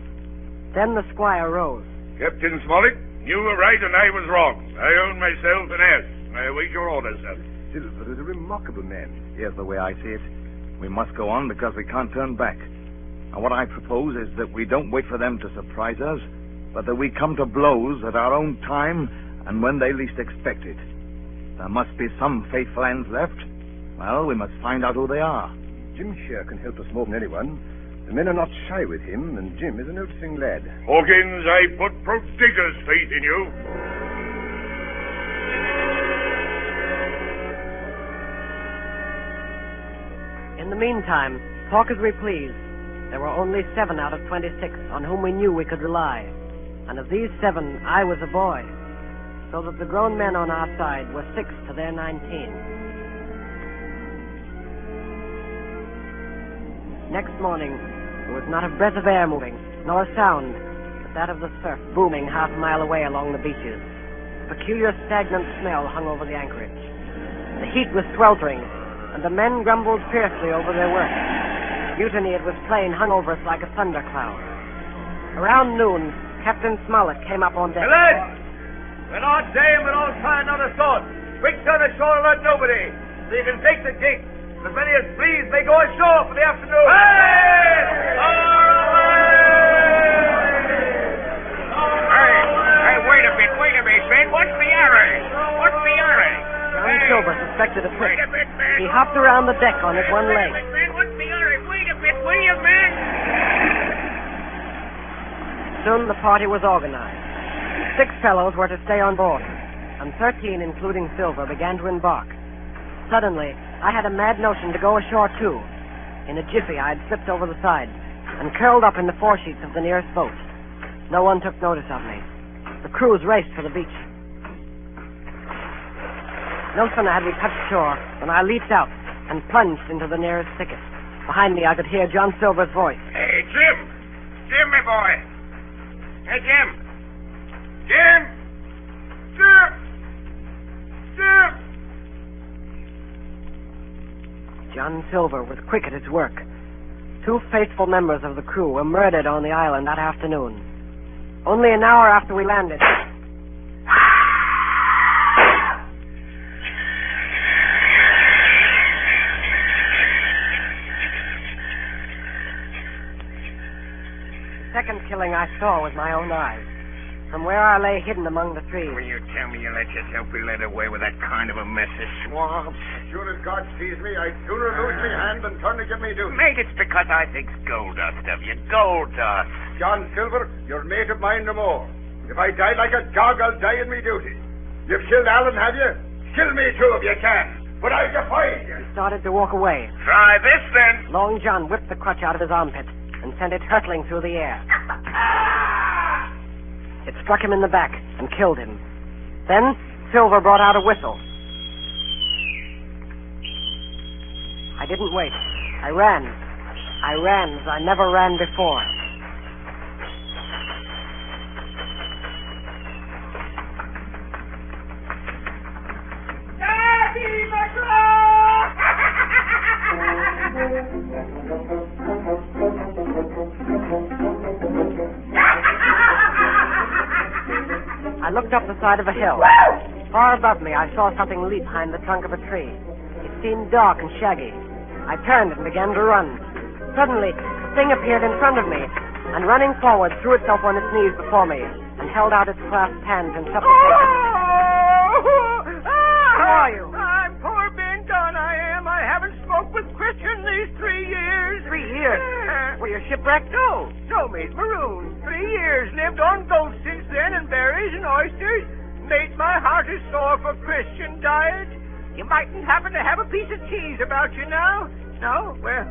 [SPEAKER 7] Then the squire rose.
[SPEAKER 3] Captain Smollett, you were right and I was wrong. I own myself an ass. I await your orders, sir.
[SPEAKER 8] Silver is a remarkable man.
[SPEAKER 9] Here's the way I see it. We must go on because we can't turn back. And what I propose is that we don't wait for them to surprise us, but that we come to blows at our own time and when they least expect it. There must be some faithful hands left. Well, we must find out who they are.
[SPEAKER 8] Jim Sher can help us more than anyone. The men are not shy with him, and Jim is a noticing lad.
[SPEAKER 3] Hawkins, I put prodigious faith in you.
[SPEAKER 7] In the meantime, talk as we please. There were only 7 out of 26 on whom we knew we could rely. And of these 7, I was a boy. So that the grown men on our side were 6 to their 19. Next morning, there was not a breath of air moving, nor a sound, but that of the surf booming half a mile away along the beaches. A peculiar stagnant smell hung over the anchorage. The heat was sweltering, and the men grumbled fiercely over their work. Mutiny, it was plain, hung over us like a thundercloud. Around noon, Captain Smollett came up on deck.
[SPEAKER 1] Hey, lads! We're not saying we're all trying another sort. Quick turn ashore and let nobody, so you can take the gig. As many as please may go ashore for the afternoon.
[SPEAKER 6] Hey, wait a bit, man. What's the hurry?
[SPEAKER 7] John Silver suspected a trick.
[SPEAKER 6] Wait a bit, man.
[SPEAKER 7] He hopped around the deck on his one leg.
[SPEAKER 6] What's the hurry? Wait a bit, will you, man?
[SPEAKER 7] Soon the party was organized. 6 fellows were to stay on board, and 13, including Silver, began to embark. Suddenly, I had a mad notion to go ashore, too. In a jiffy, I had slipped over the side and curled up in the foresheets of the nearest boat. No one took notice of me. The crews raced for the beach. No sooner had we touched shore than I leaped out and plunged into the nearest thicket. Behind me, I could hear John Silver's voice.
[SPEAKER 6] Hey, Jim! Jim, my boy! Hey, Jim! Jim! Jim! Jim!
[SPEAKER 7] John Silver was quick at his work. 2 faithful members of the crew were murdered on the island that afternoon. Only an hour after we landed. The second killing I saw with my own eyes. From where I lay hidden among the trees.
[SPEAKER 6] Will you tell me you let yourself be led away with that kind of a mess of swabs?
[SPEAKER 8] sure as God sees me, I'd sooner lose me hand than turn to give me duty.
[SPEAKER 6] Mate, it's because I think's gold dust of you. Gold dust.
[SPEAKER 8] John Silver, you're mate of mine no more. If I die like a dog, I'll die in me duty. You've killed Alan, have you? Kill me too if you can. But I defy you.
[SPEAKER 7] He started to walk away.
[SPEAKER 6] Try this, then.
[SPEAKER 7] Long John whipped the crutch out of his armpit and sent it hurtling through the air. It struck him in the back and killed him. Then Silver brought out a whistle. I didn't wait. I ran. I ran as I never ran before. I looked up the side of a hill. Far above me, I saw something leap behind the trunk of a tree. It seemed dark and shaggy. I turned and began to run. Suddenly, the thing appeared in front of me, and running forward, threw itself on its knees before me, and held out its clasped hands in supplication. Who are you?
[SPEAKER 3] I'm poor Ben Gunn, I am. I haven't spoke with Christian these 3 years.
[SPEAKER 7] 3 years? Were you shipwrecked?
[SPEAKER 3] No, mate, marooned. 3 years, lived on goats since then, and berries and oysters. Mate, my heart is sore for Christian diet. You mightn't happen to have a piece of cheese about you now? No? Well,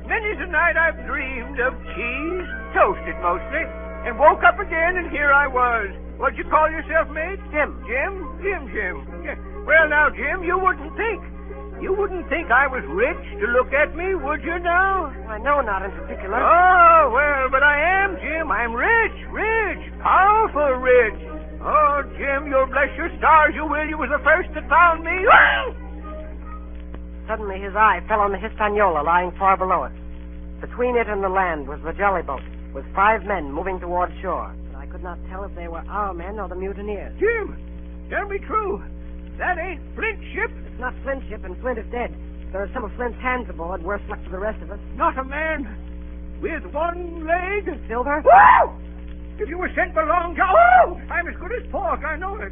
[SPEAKER 3] many's a night I've dreamed of cheese, toasted mostly, and woke up again, and here I was. What'd you call yourself, mate?
[SPEAKER 7] Jim.
[SPEAKER 3] Jim? Jim. Yeah. Well, now, Jim, you wouldn't think I was rich to look at me, would you now?
[SPEAKER 7] I know not in particular.
[SPEAKER 3] Oh, well, but I am, Jim. I'm rich, powerful rich. Oh, Jim, you'll bless your stars, you will. You was the first that found me.
[SPEAKER 7] Suddenly his eye fell on the Hispaniola lying far below us. Between it and the land was the jolly boat, with 5 men moving toward shore. But I could not tell if they were our men or the mutineers.
[SPEAKER 3] Jim, tell me true. That ain't Flint's ship.
[SPEAKER 7] It's not Flint's ship, and Flint is dead. There are some of Flint's hands aboard, worse luck for the rest of us.
[SPEAKER 3] Not a man with one leg.
[SPEAKER 7] Silver?
[SPEAKER 3] Whoa! If you were sent for Long John... Oh! I'm as good as pork, I know it.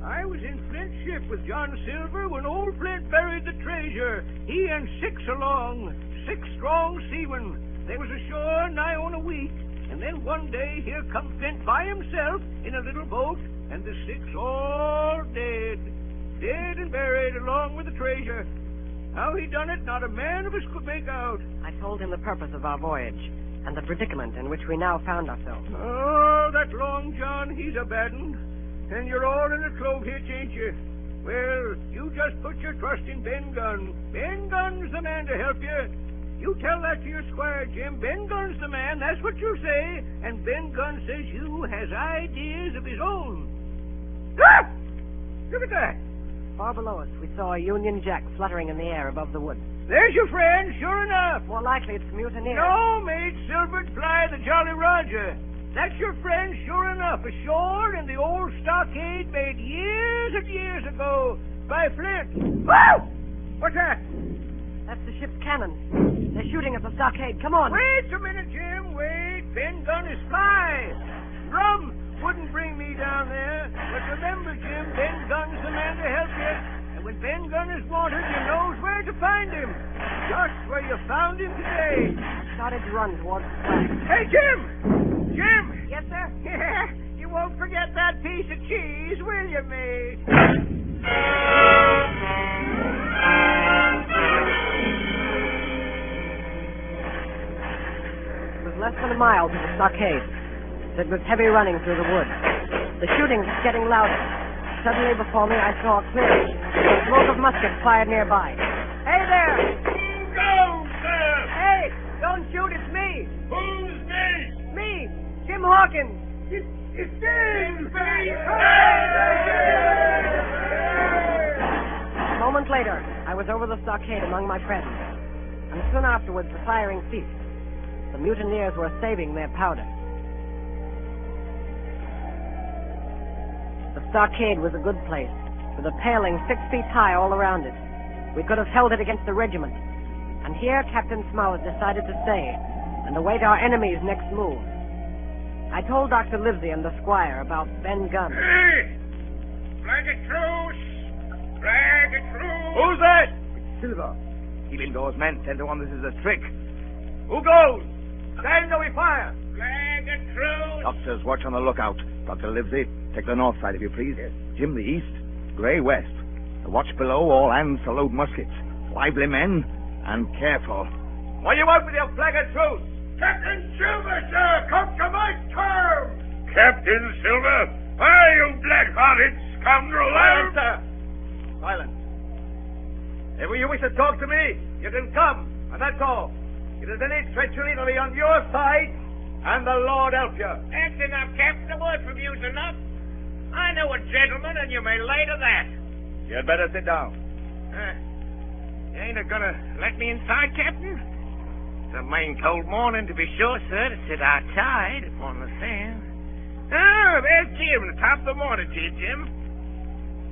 [SPEAKER 3] I was in Flint's ship with John Silver when old Flint buried the treasure. He and 6 along, 6 strong seamen. They was ashore nigh on a week. And then one day here come Flint by himself in a little boat, and the 6 all dead. Dead and buried along with the treasure. How he done it, not a man of us could make out.
[SPEAKER 7] I told him the purpose of our voyage and the predicament in which we now found ourselves.
[SPEAKER 3] Oh, that Long John, he's a bad un. And you're all in a clove hitch, ain't you? Well, you just put your trust in Ben Gunn. Ben Gunn's the man to help you. You tell that to your squire, Jim. Ben Gunn's the man, that's what you say. And Ben Gunn says you has ideas of his own. Ah! Look at that.
[SPEAKER 7] Far below us, we saw a Union Jack fluttering in the air above the woods.
[SPEAKER 3] There's your friend, sure enough.
[SPEAKER 7] More likely it's the mutineers.
[SPEAKER 3] No, mate, Silver'd fly the Jolly Roger. That's your friend, sure enough, ashore in the old stockade made years and years ago by Flint. Whoa! What's that?
[SPEAKER 7] That's the ship's cannon. They're shooting at the stockade. Come on.
[SPEAKER 3] Wait a minute, Jim. Wait. Ben Gunn is fly. Rum wouldn't bring me down there. But remember, Jim, Ben Gunn's the man to help you. And when Ben Gunn is wanted, you knows where to find him. Just where you found him today.
[SPEAKER 7] I started to run towards the flag.
[SPEAKER 3] Hey, Jim! Jim!
[SPEAKER 7] Yes, sir?
[SPEAKER 3] Yeah, you won't forget that piece of cheese, will you, mate?
[SPEAKER 7] It was less than a mile to the stockade. It was heavy running through the woods. The shooting was getting louder. Suddenly before me, I saw a clearing. The smoke of muskets fired nearby. Hey there!
[SPEAKER 3] Go, sir!
[SPEAKER 7] Hey! Don't shoot, it's me!
[SPEAKER 3] Who's me?
[SPEAKER 7] Me! Jim Hawkins!
[SPEAKER 3] It's Jim!
[SPEAKER 7] A moment later, I was over the stockade among my friends. And soon afterwards, the firing ceased. The mutineers were saving their powder. The stockade was a good place, with a paling 6 feet high all around it. We could have held it against the regiment. And here Captain Smollett decided to stay and await our enemy's next move. I told Dr. Livesey and the squire about Ben Gunn.
[SPEAKER 3] Hey! Flag a truce! Flag a truce!
[SPEAKER 10] Who's that?
[SPEAKER 8] Silver.
[SPEAKER 9] Keep indoors, men. 10 to 1, this is a trick. Who goes? Stand or we fire.
[SPEAKER 6] Flag of truce.
[SPEAKER 9] Doctors, watch on the lookout. Dr. Livesey, take the north side, if you please.
[SPEAKER 8] Yes.
[SPEAKER 9] Jim, the east. Gray, west. The watch below, all hands to load muskets. Lively men, and careful. What do you want with your flag of truce?
[SPEAKER 6] Captain Silver, sir, come to my term. Captain Silver? Why, you black-hearted scoundrel?
[SPEAKER 9] Silence, sir. Silence. If you wish to talk to me, you can come, and that's all. If there's any treachery, it'll be on your side, and the Lord help you.
[SPEAKER 6] That's enough, Captain. A word from you's enough. I know a gentleman, and you may lay to that.
[SPEAKER 9] You'd better sit down.
[SPEAKER 6] You ain't gonna let me inside, Captain? It's a main cold morning, to be sure, sir, to sit outside upon the sand. Oh, there's Jim, the top of the morning to you, Jim.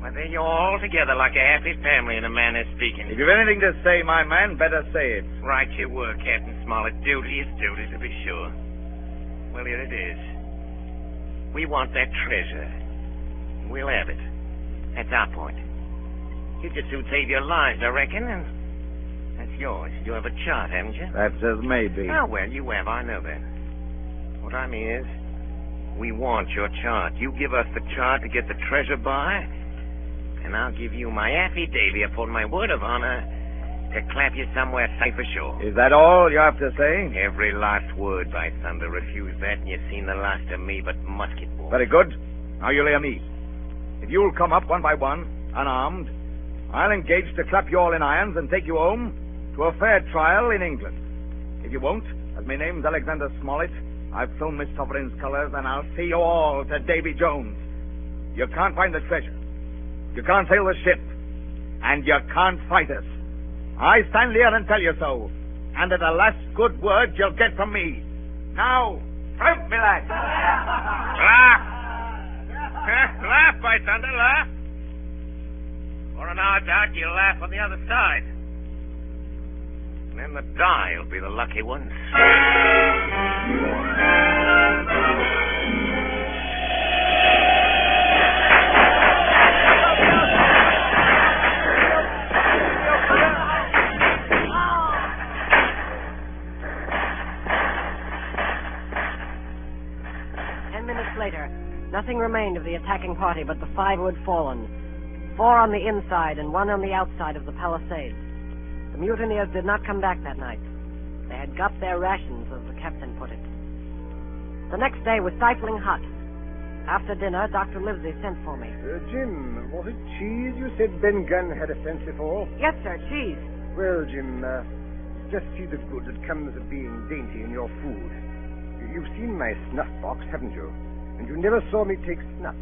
[SPEAKER 6] Well, then you're all together like a happy family in a manner of speaking.
[SPEAKER 9] If you've anything to say, my man, better say it.
[SPEAKER 6] Right you were, Captain Smollett. Duty is duty, to be sure. Well, here it is. We want that treasure. We'll have it. That's our point. You just soon save your lives, I reckon, and that's yours. You have a chart, haven't you?
[SPEAKER 9] That's as may be.
[SPEAKER 6] Oh, well, you have. I know that. What I mean is, we want your chart. You give us the chart to get the treasure by, and I'll give you my affidavit upon my word of honor to clap you somewhere safe ashore.
[SPEAKER 9] Is that all you have to say?
[SPEAKER 6] Every last word, by thunder. Refuse that, and you've seen the last of me but musket balls.
[SPEAKER 9] Very good. Now you'll hear me. If you'll come up one by one, unarmed, I'll engage to clap you all in irons and take you home to a fair trial in England. If you won't, as my name's Alexander Smollett, I've flown Miss Sovereign's colors, and I'll see you all to Davy Jones. You can't find the treasure. You can't sail the ship. And you can't fight us. I stand here and tell you so. And at the last good word you'll get from me. Now, out, me lad.
[SPEAKER 6] Laugh! Laugh, by thunder, laugh. For an hour out, you'll laugh on the other side. And then the die'll be the lucky ones.
[SPEAKER 7] 10 minutes later, nothing remained of the attacking party but the 5 who had fallen. 4 on the inside and 1 on the outside of the palisades. The mutineers did not come back that night. They had got their rations, as the captain put it. The next day was stifling hot. After dinner, Dr. Livesey sent for me.
[SPEAKER 8] Jim, was it cheese you said Ben Gunn had a fancy for?
[SPEAKER 7] Yes, sir, cheese.
[SPEAKER 8] Well, Jim, just see the good that comes of being dainty in your food. You've seen my snuff box, haven't you? And you never saw me take snuff.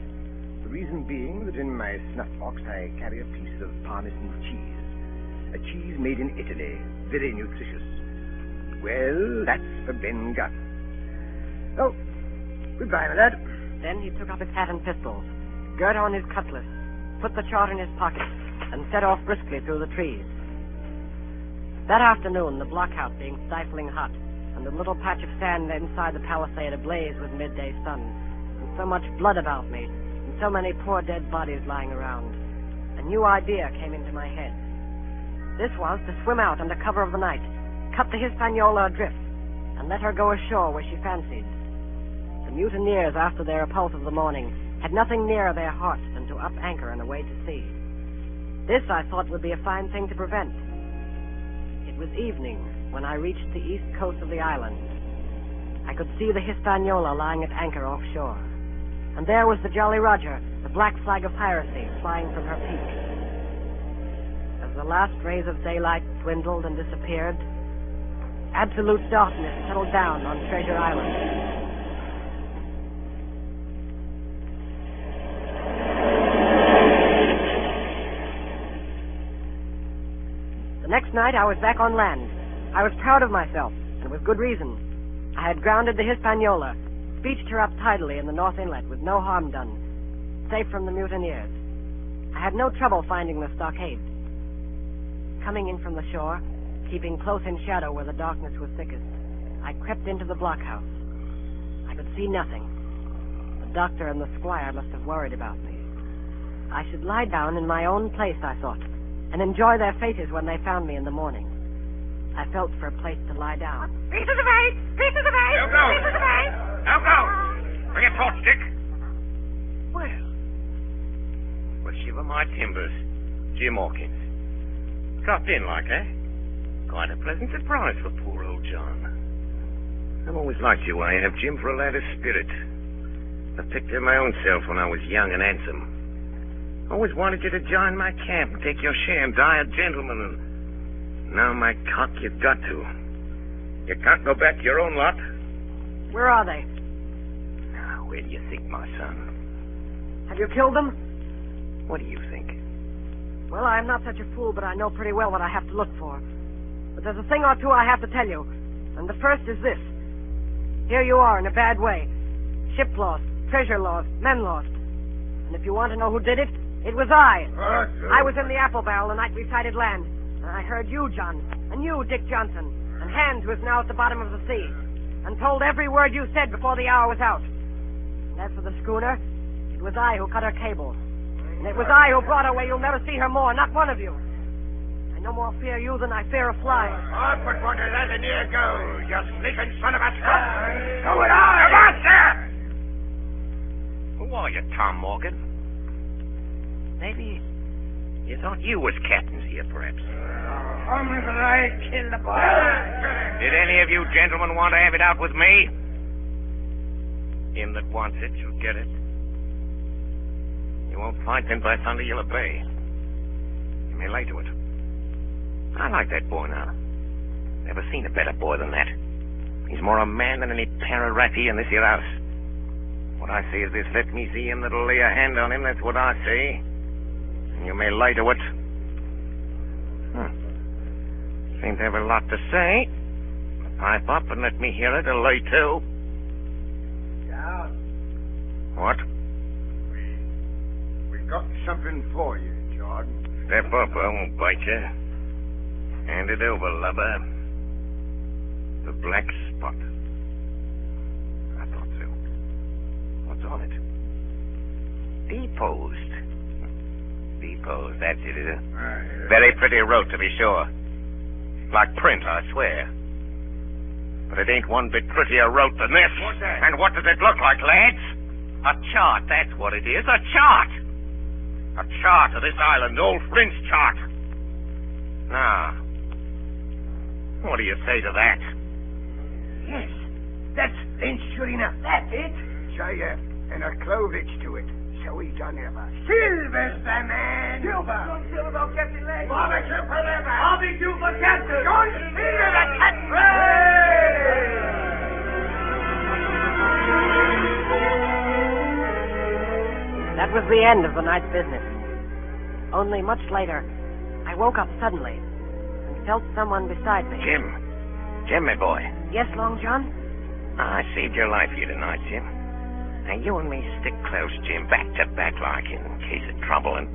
[SPEAKER 8] The reason being that in my snuff box I carry a piece of Parmesan cheese. A cheese made in Italy, very nutritious. Well, that's for Ben Gunn. Oh, goodbye, my lad.
[SPEAKER 7] Then he took up his hat and pistols, girt on his cutlass, put the chart in his pocket, and set off briskly through the trees. That afternoon, the blockhouse being stifling hot, and the little patch of sand inside the palisade ablaze with midday sun, and so much blood about me, and so many poor dead bodies lying around, a new idea came into my head. This was to swim out under cover of the night, cut the Hispaniola adrift, and let her go ashore where she fancied. The mutineers, after their repulse of the morning, had nothing nearer their hearts than to up anchor and away to sea. This, I thought, would be a fine thing to prevent. It was evening when I reached the east coast of the island. I could see the Hispaniola lying at anchor offshore, and there was the Jolly Roger, the black flag of piracy, flying from her peak. As the last rays of daylight dwindled and disappeared, absolute darkness settled down on Treasure Island. The next night I was back on land. I was proud of myself, and with good reason. I had grounded the Hispaniola, beached her up tidily in the North Inlet with no harm done, safe from the mutineers. I had no trouble finding the stockade. Coming in from the shore, keeping close in shadow where the darkness was thickest, I crept into the blockhouse. I could see nothing. The doctor and the squire must have worried about me. I should lie down in my own place, I thought, and enjoy their faces when they found me in the morning. I felt for a place to lie down.
[SPEAKER 4] Piece of the bait! Piece of the bait!
[SPEAKER 3] Out now!
[SPEAKER 4] Piece of the bait!
[SPEAKER 3] Out now! Bring a torch, Dick.
[SPEAKER 6] Well, shiver my timbers. Jim Hawkins. Dropped in like, eh? Quite a pleasant surprise for poor old John. I've always liked you, I have, Jim, for a lad of spirit. I picked him my own self when I was young and handsome. Always wanted you to join my camp and take your share and die a gentleman. And now, my cock, you've got to. You can't go back to your own lot.
[SPEAKER 7] Where are they?
[SPEAKER 6] Now, where do you think, my son?
[SPEAKER 7] Have you killed them?
[SPEAKER 6] What do you think?
[SPEAKER 7] Well, I'm not such a fool, but I know pretty well what I have to look for. But there's a thing or two I have to tell you. And the first is this. Here you are in a bad way. Ship lost, treasure lost, men lost. And if you want to know who did it, it was I. I was in the apple barrel the night we sighted land. And I heard you, John, and you, Dick Johnson, and Hans, who is now at the bottom of the sea, and told every word you said before the hour was out. And as for the schooner, it was I who cut her cable. And it was I who brought her where you'll never see her more, not one of you. I no more fear you than I fear a fly.
[SPEAKER 3] I'll put one of that in your go, you sneaking son of a skunk. Go it on! Come on, sir!
[SPEAKER 6] Who are you, Tom Morgan? Maybe you thought you was captains here, perhaps.
[SPEAKER 3] Only that I killed the boy.
[SPEAKER 6] Did any of you gentlemen want to have it out with me? Him that wants it shall get it. You won't fight him by thunder, you'll obey. You may lay to it. I like that boy now. Never seen a better boy than that. He's more a man than any para-ratty in this here house. What I say is this, let me see him that'll lay a hand on him, that's what I say. And you may lay to it. Seem to have a lot to say. Pipe up and let me hear it, or lay to.
[SPEAKER 8] Down.
[SPEAKER 6] What?
[SPEAKER 8] We got something for you, Jordan.
[SPEAKER 6] Step up, I won't bite you. Hand it over, lubber. The black spot. I thought so. What's on it? Deposed. Deposed, that's it, is it? Very pretty wrote, to be sure. Like print, I swear. But it ain't one bit prettier wrote than this.
[SPEAKER 3] What's that?
[SPEAKER 6] And what does it look like, lads? A chart, that's what it is, a chart. A chart of this island, old Flint's chart. Now, what do you say to that?
[SPEAKER 8] Yes, that's Flint, sure enough. That's it. Say, and a clovage to it, so we done ever. Silver's the man. Silver. Silver, Captain Leg. Barbecue forever. Barbecue for Captain. John Silver, the Captain.
[SPEAKER 7] That was the end of the night's business. Only much later, I woke up suddenly and felt someone beside me.
[SPEAKER 6] Jim, my boy.
[SPEAKER 7] Yes, Long John?
[SPEAKER 6] I saved your life here tonight, Jim. Now, you and me stick close, Jim, back to back like in case of trouble. And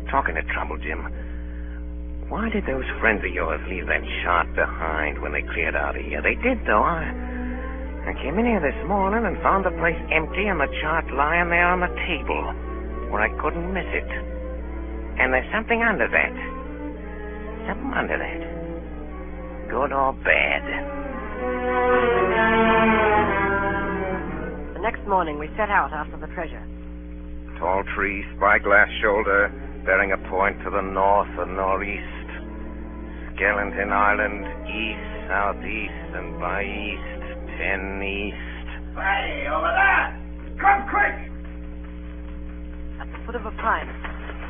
[SPEAKER 6] talking of trouble, Jim, why did those friends of yours leave that chart behind when they cleared out of here? They did, though. I came in here this morning and found the place empty and the chart lying there on the table where I couldn't miss it. And there's something under that. Something under that. Good or bad.
[SPEAKER 7] The next morning, we set out after the treasure.
[SPEAKER 2] Tall tree, spyglass shoulder, bearing a point to the north and northeast. Skeleton Island, east, southeast, and by east, 10 east.
[SPEAKER 3] Hey, over there! Come quick!
[SPEAKER 7] At the foot of a pine,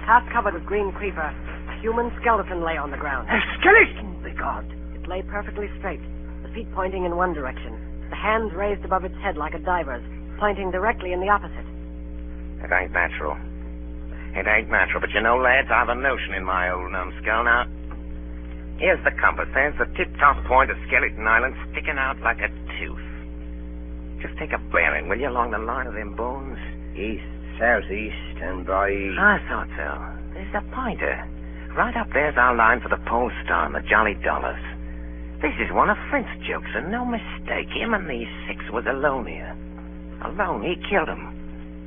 [SPEAKER 7] half covered with green creeper, a human skeleton lay on the ground.
[SPEAKER 8] A skeleton, begod.
[SPEAKER 7] It lay perfectly straight, the feet pointing in one direction, the hands raised above its head like a diver's, pointing directly in the opposite.
[SPEAKER 6] It ain't natural. It ain't natural, but you know, lads, I've a notion in my old numbskull. Now, here's the compass. There's the tip-top point of Skeleton Island sticking out like a tooth. Just take a bearing, will you, along the line of them bones?
[SPEAKER 8] East, southeast, and by east.
[SPEAKER 6] I thought so. There's the pointer. Right up there's our line for the Pole Star and the Jolly Dollars. This is one of Flint's jokes, and no mistake. Him and these 6 was alone here. Alone. He killed them.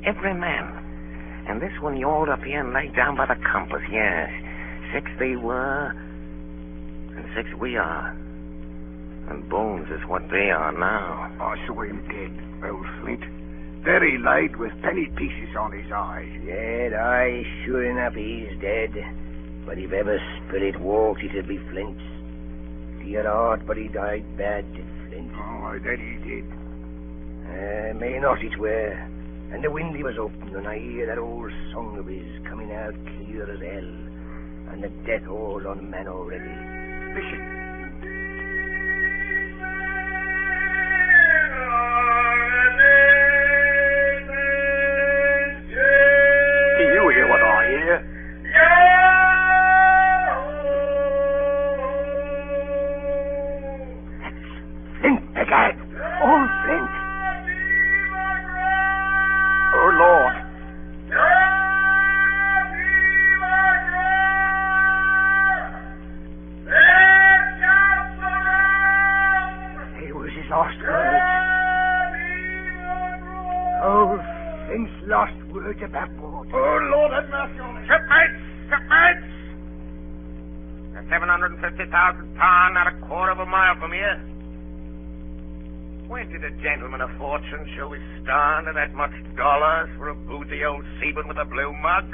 [SPEAKER 6] Every man. And this one yawled up here and laid down by the compass, yes.
[SPEAKER 10] 6 they were, and 6 we are. And Bones is what they are now.
[SPEAKER 11] I saw him dead, old Flint. Very light with penny pieces on his eyes.
[SPEAKER 12] Dead, aye, sure enough he's dead. But if ever spirit walked, it'd be Flint's. He had heart, but he died bad, did Flint.
[SPEAKER 11] Oh, that he did.
[SPEAKER 12] May not it were. And the windy was open, and I hear that old song of his coming out clear as hell. And the death all on man already.
[SPEAKER 11] Listen. Do you hear what I hear?
[SPEAKER 12] Flint, begad! Old Flint!
[SPEAKER 11] Oh, Lord.
[SPEAKER 12] It was his last words. Old Flint's last words about board.
[SPEAKER 11] Oh, Lord, have mercy on me.
[SPEAKER 10] Shipmates! Shipmates! They're 750,000 ton, not a quarter of a mile from here. When did a gentleman of fortune show his stand at that much dollars for a boozy old seaman with a blue mug?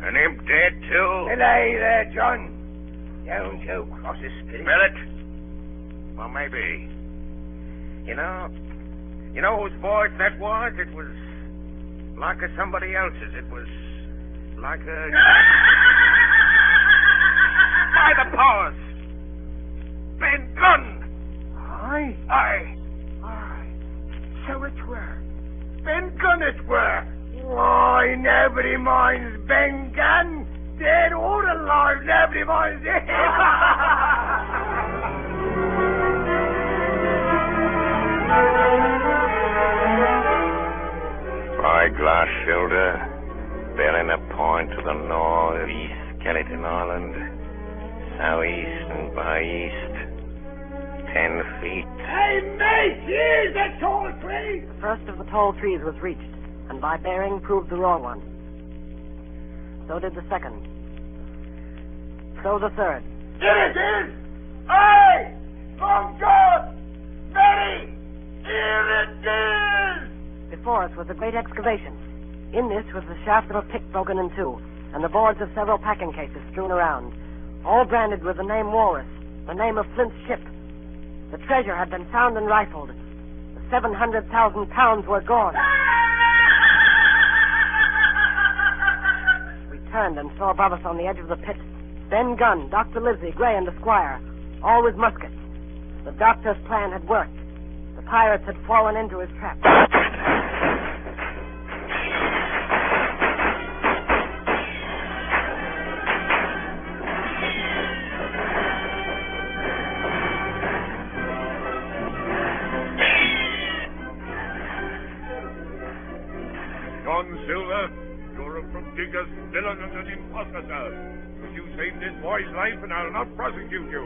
[SPEAKER 10] And him dead, too?
[SPEAKER 12] Belay there, John. Don't go cross his spirit.
[SPEAKER 10] Spirit? Well, maybe. You know whose voice that was? It was like a somebody else's. It was like a... By the powers! Ben Gunn!
[SPEAKER 12] Aye?
[SPEAKER 11] Aye. So it were. Ben Gunn it were.
[SPEAKER 12] Why, nobody minds Ben Gunn. Dead or alive, nobody minds it.
[SPEAKER 10] Spyglass shoulder, bearing a point to the northeast, Skeleton Island, southeast and by east, 10 feet.
[SPEAKER 12] Hey, mate, here's the tall tree.
[SPEAKER 7] The first of the tall trees was reached, and by bearing proved the wrong one. So did the second. So the third.
[SPEAKER 12] Here it is. Hey, from God, Mary, here it is.
[SPEAKER 7] Before us was a great excavation. In this was the shaft of a pick broken in two, and the boards of several packing cases strewn around, all branded with the name Walrus, the name of Flint's ship. The treasure had been found and rifled. The 700,000 pounds were gone. We turned and saw above us on the edge of the pit Ben Gunn, Dr. Livesey, Gray, and the squire, all with muskets. The doctor's plan had worked. The pirates had fallen into his trap.
[SPEAKER 3] Silver, you're a prodigious villain and an impostor, sir. But you saved this boy's life, and I'll not prosecute you.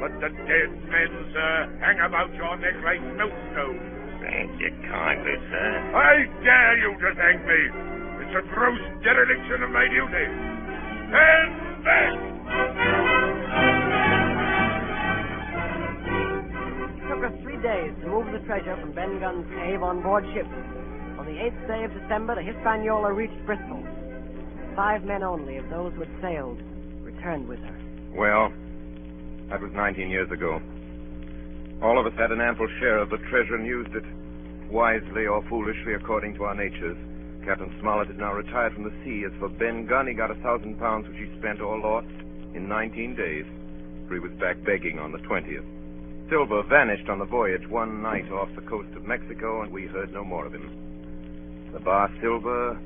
[SPEAKER 3] But the dead men, sir, hang about your neck like millstones.
[SPEAKER 10] Thank you kindly, sir.
[SPEAKER 3] I dare you to thank me. It's a gross dereliction of my duty. Stand back!
[SPEAKER 7] It took us 3 days to move the treasure from Ben Gunn's cave on board ship. On the 8th day of December, the Hispaniola reached Bristol. 5 men only of those who had sailed returned with her.
[SPEAKER 2] Well, that was 19 years ago. All of us had an ample share of the treasure and used it, wisely or foolishly according to our natures. Captain Smollett is now retired from the sea. As for Ben Gunn, he got 1,000 pounds, which he spent or lost in 19 days, for he was back begging on the 20th. Silver vanished on the voyage one night off the coast of Mexico, and we heard no more of him. The bar silver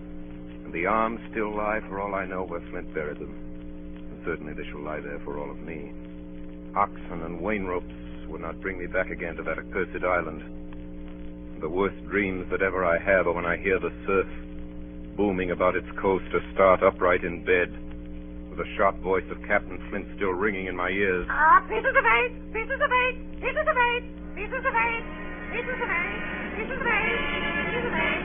[SPEAKER 2] and the arms still lie, for all I know, where Flint buried them. And certainly they shall lie there for all of me. Oxen and wain ropes would not bring me back again to that accursed island. The worst dreams that ever I have are when I hear the surf booming about its coast or start upright in bed, with the sharp voice of Captain Flint still ringing in my ears.
[SPEAKER 4] Pieces of eight, pieces of eight, pieces of eight, pieces of eight, pieces of eight, pieces of eight, pieces of eight.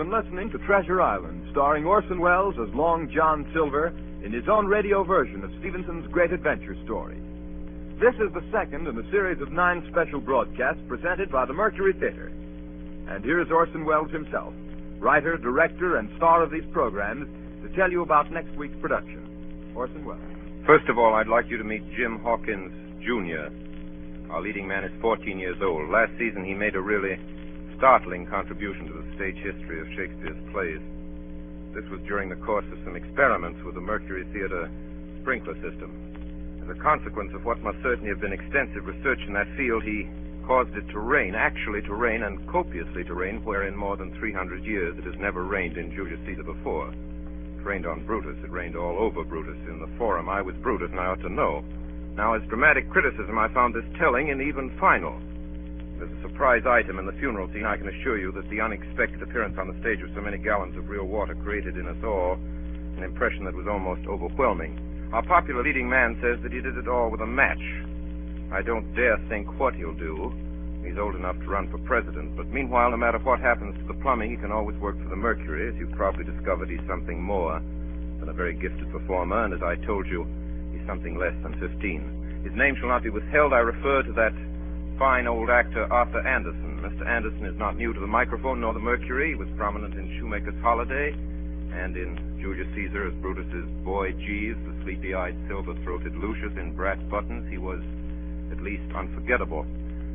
[SPEAKER 1] been listening to Treasure Island, starring Orson Wells as Long John Silver in his own radio version of Stevenson's great adventure story. This is the second in a series of 9 special broadcasts presented by the Mercury Theater. And here is Orson Wells himself, writer, director, and star of these programs, to tell you about next week's production. Orson Wells.
[SPEAKER 2] First of all, I'd like you to meet Jim Hawkins, Jr. Our leading man is 14 years old. Last season, he made a really startling contribution to the stage history of Shakespeare's plays. This was during the course of some experiments with the Mercury Theater sprinkler system. As a consequence of what must certainly have been extensive research in that field, he caused it to rain, actually to rain, and copiously to rain, where in more than 300 years it has never rained in Julius Caesar before. It rained on Brutus. It rained all over Brutus. In the Forum, I was Brutus, and I ought to know. Now, as dramatic criticism, I found this telling and even final. There's a surprise item in the funeral scene. I can assure you that the unexpected appearance on the stage of so many gallons of real water created in us all an impression that was almost overwhelming. Our popular leading man says that he did it all with a match. I don't dare think what he'll do. He's old enough to run for president. But meanwhile, no matter what happens to the plumbing, he can always work for the Mercury. As you've probably discovered, he's something more than a very gifted performer. And as I told you, he's something less than 15. His name shall not be withheld. I refer to that fine old actor, Arthur Anderson. Mr. Anderson is not new to the microphone nor the Mercury. He was prominent in Shoemaker's Holiday and in Julius Caesar as Brutus's boy Jeeves, the sleepy-eyed, silver-throated Lucius in brass buttons. He was at least unforgettable.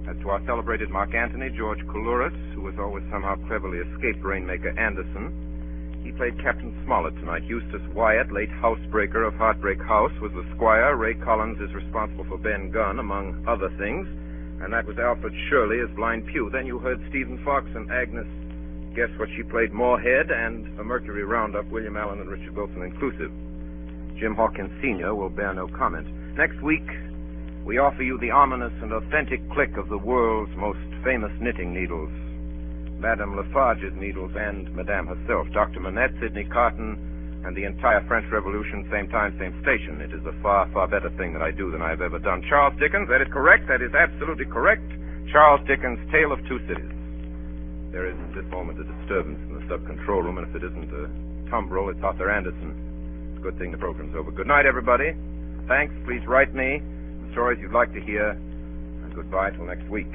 [SPEAKER 2] As to our celebrated Mark Antony, George Coulouris, who has always somehow cleverly escaped Rainmaker Anderson, he played Captain Smollett tonight. Eustace Wyatt, late housebreaker of Heartbreak House, was the squire. Ray Collins is responsible for Ben Gunn, among other things. And that was Alfred Shirley as Blind Pew. Then you heard Stephen Fox and Agnes, guess what she played, Morehead, and a Mercury roundup, William Allen and Richard Wilson inclusive. Jim Hawkins Sr. will bear no comment. Next week, we offer you the ominous and authentic click of the world's most famous knitting needles, Madame Lafarge's needles and Madame herself, Dr. Manette, Sidney Carton, and the entire French Revolution, same time, same station. It is a far, far better thing that I do than I have ever done. Charles Dickens, that is correct. That is absolutely correct. Charles Dickens' Tale of Two Cities. There is at this moment a disturbance in the sub-control room, and if it isn't a tumbrel, it's Arthur Anderson. It's a good thing the program's over. Good night, everybody. Thanks. Please write me the stories you'd like to hear, and goodbye till next week.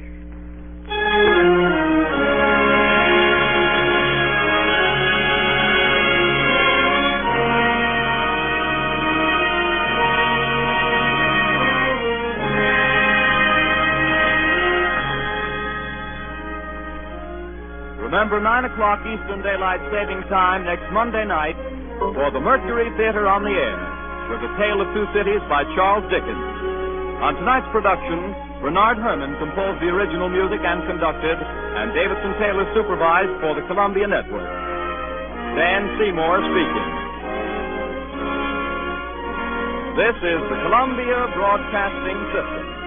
[SPEAKER 1] Remember, 9 o'clock Eastern Daylight Saving Time next Monday night for the Mercury Theater on the Air with A Tale of Two Cities by Charles Dickens. On tonight's production, Bernard Herrmann composed the original music and conducted, and Davidson Taylor supervised for the Columbia Network. Dan Seymour speaking. This is the Columbia Broadcasting System.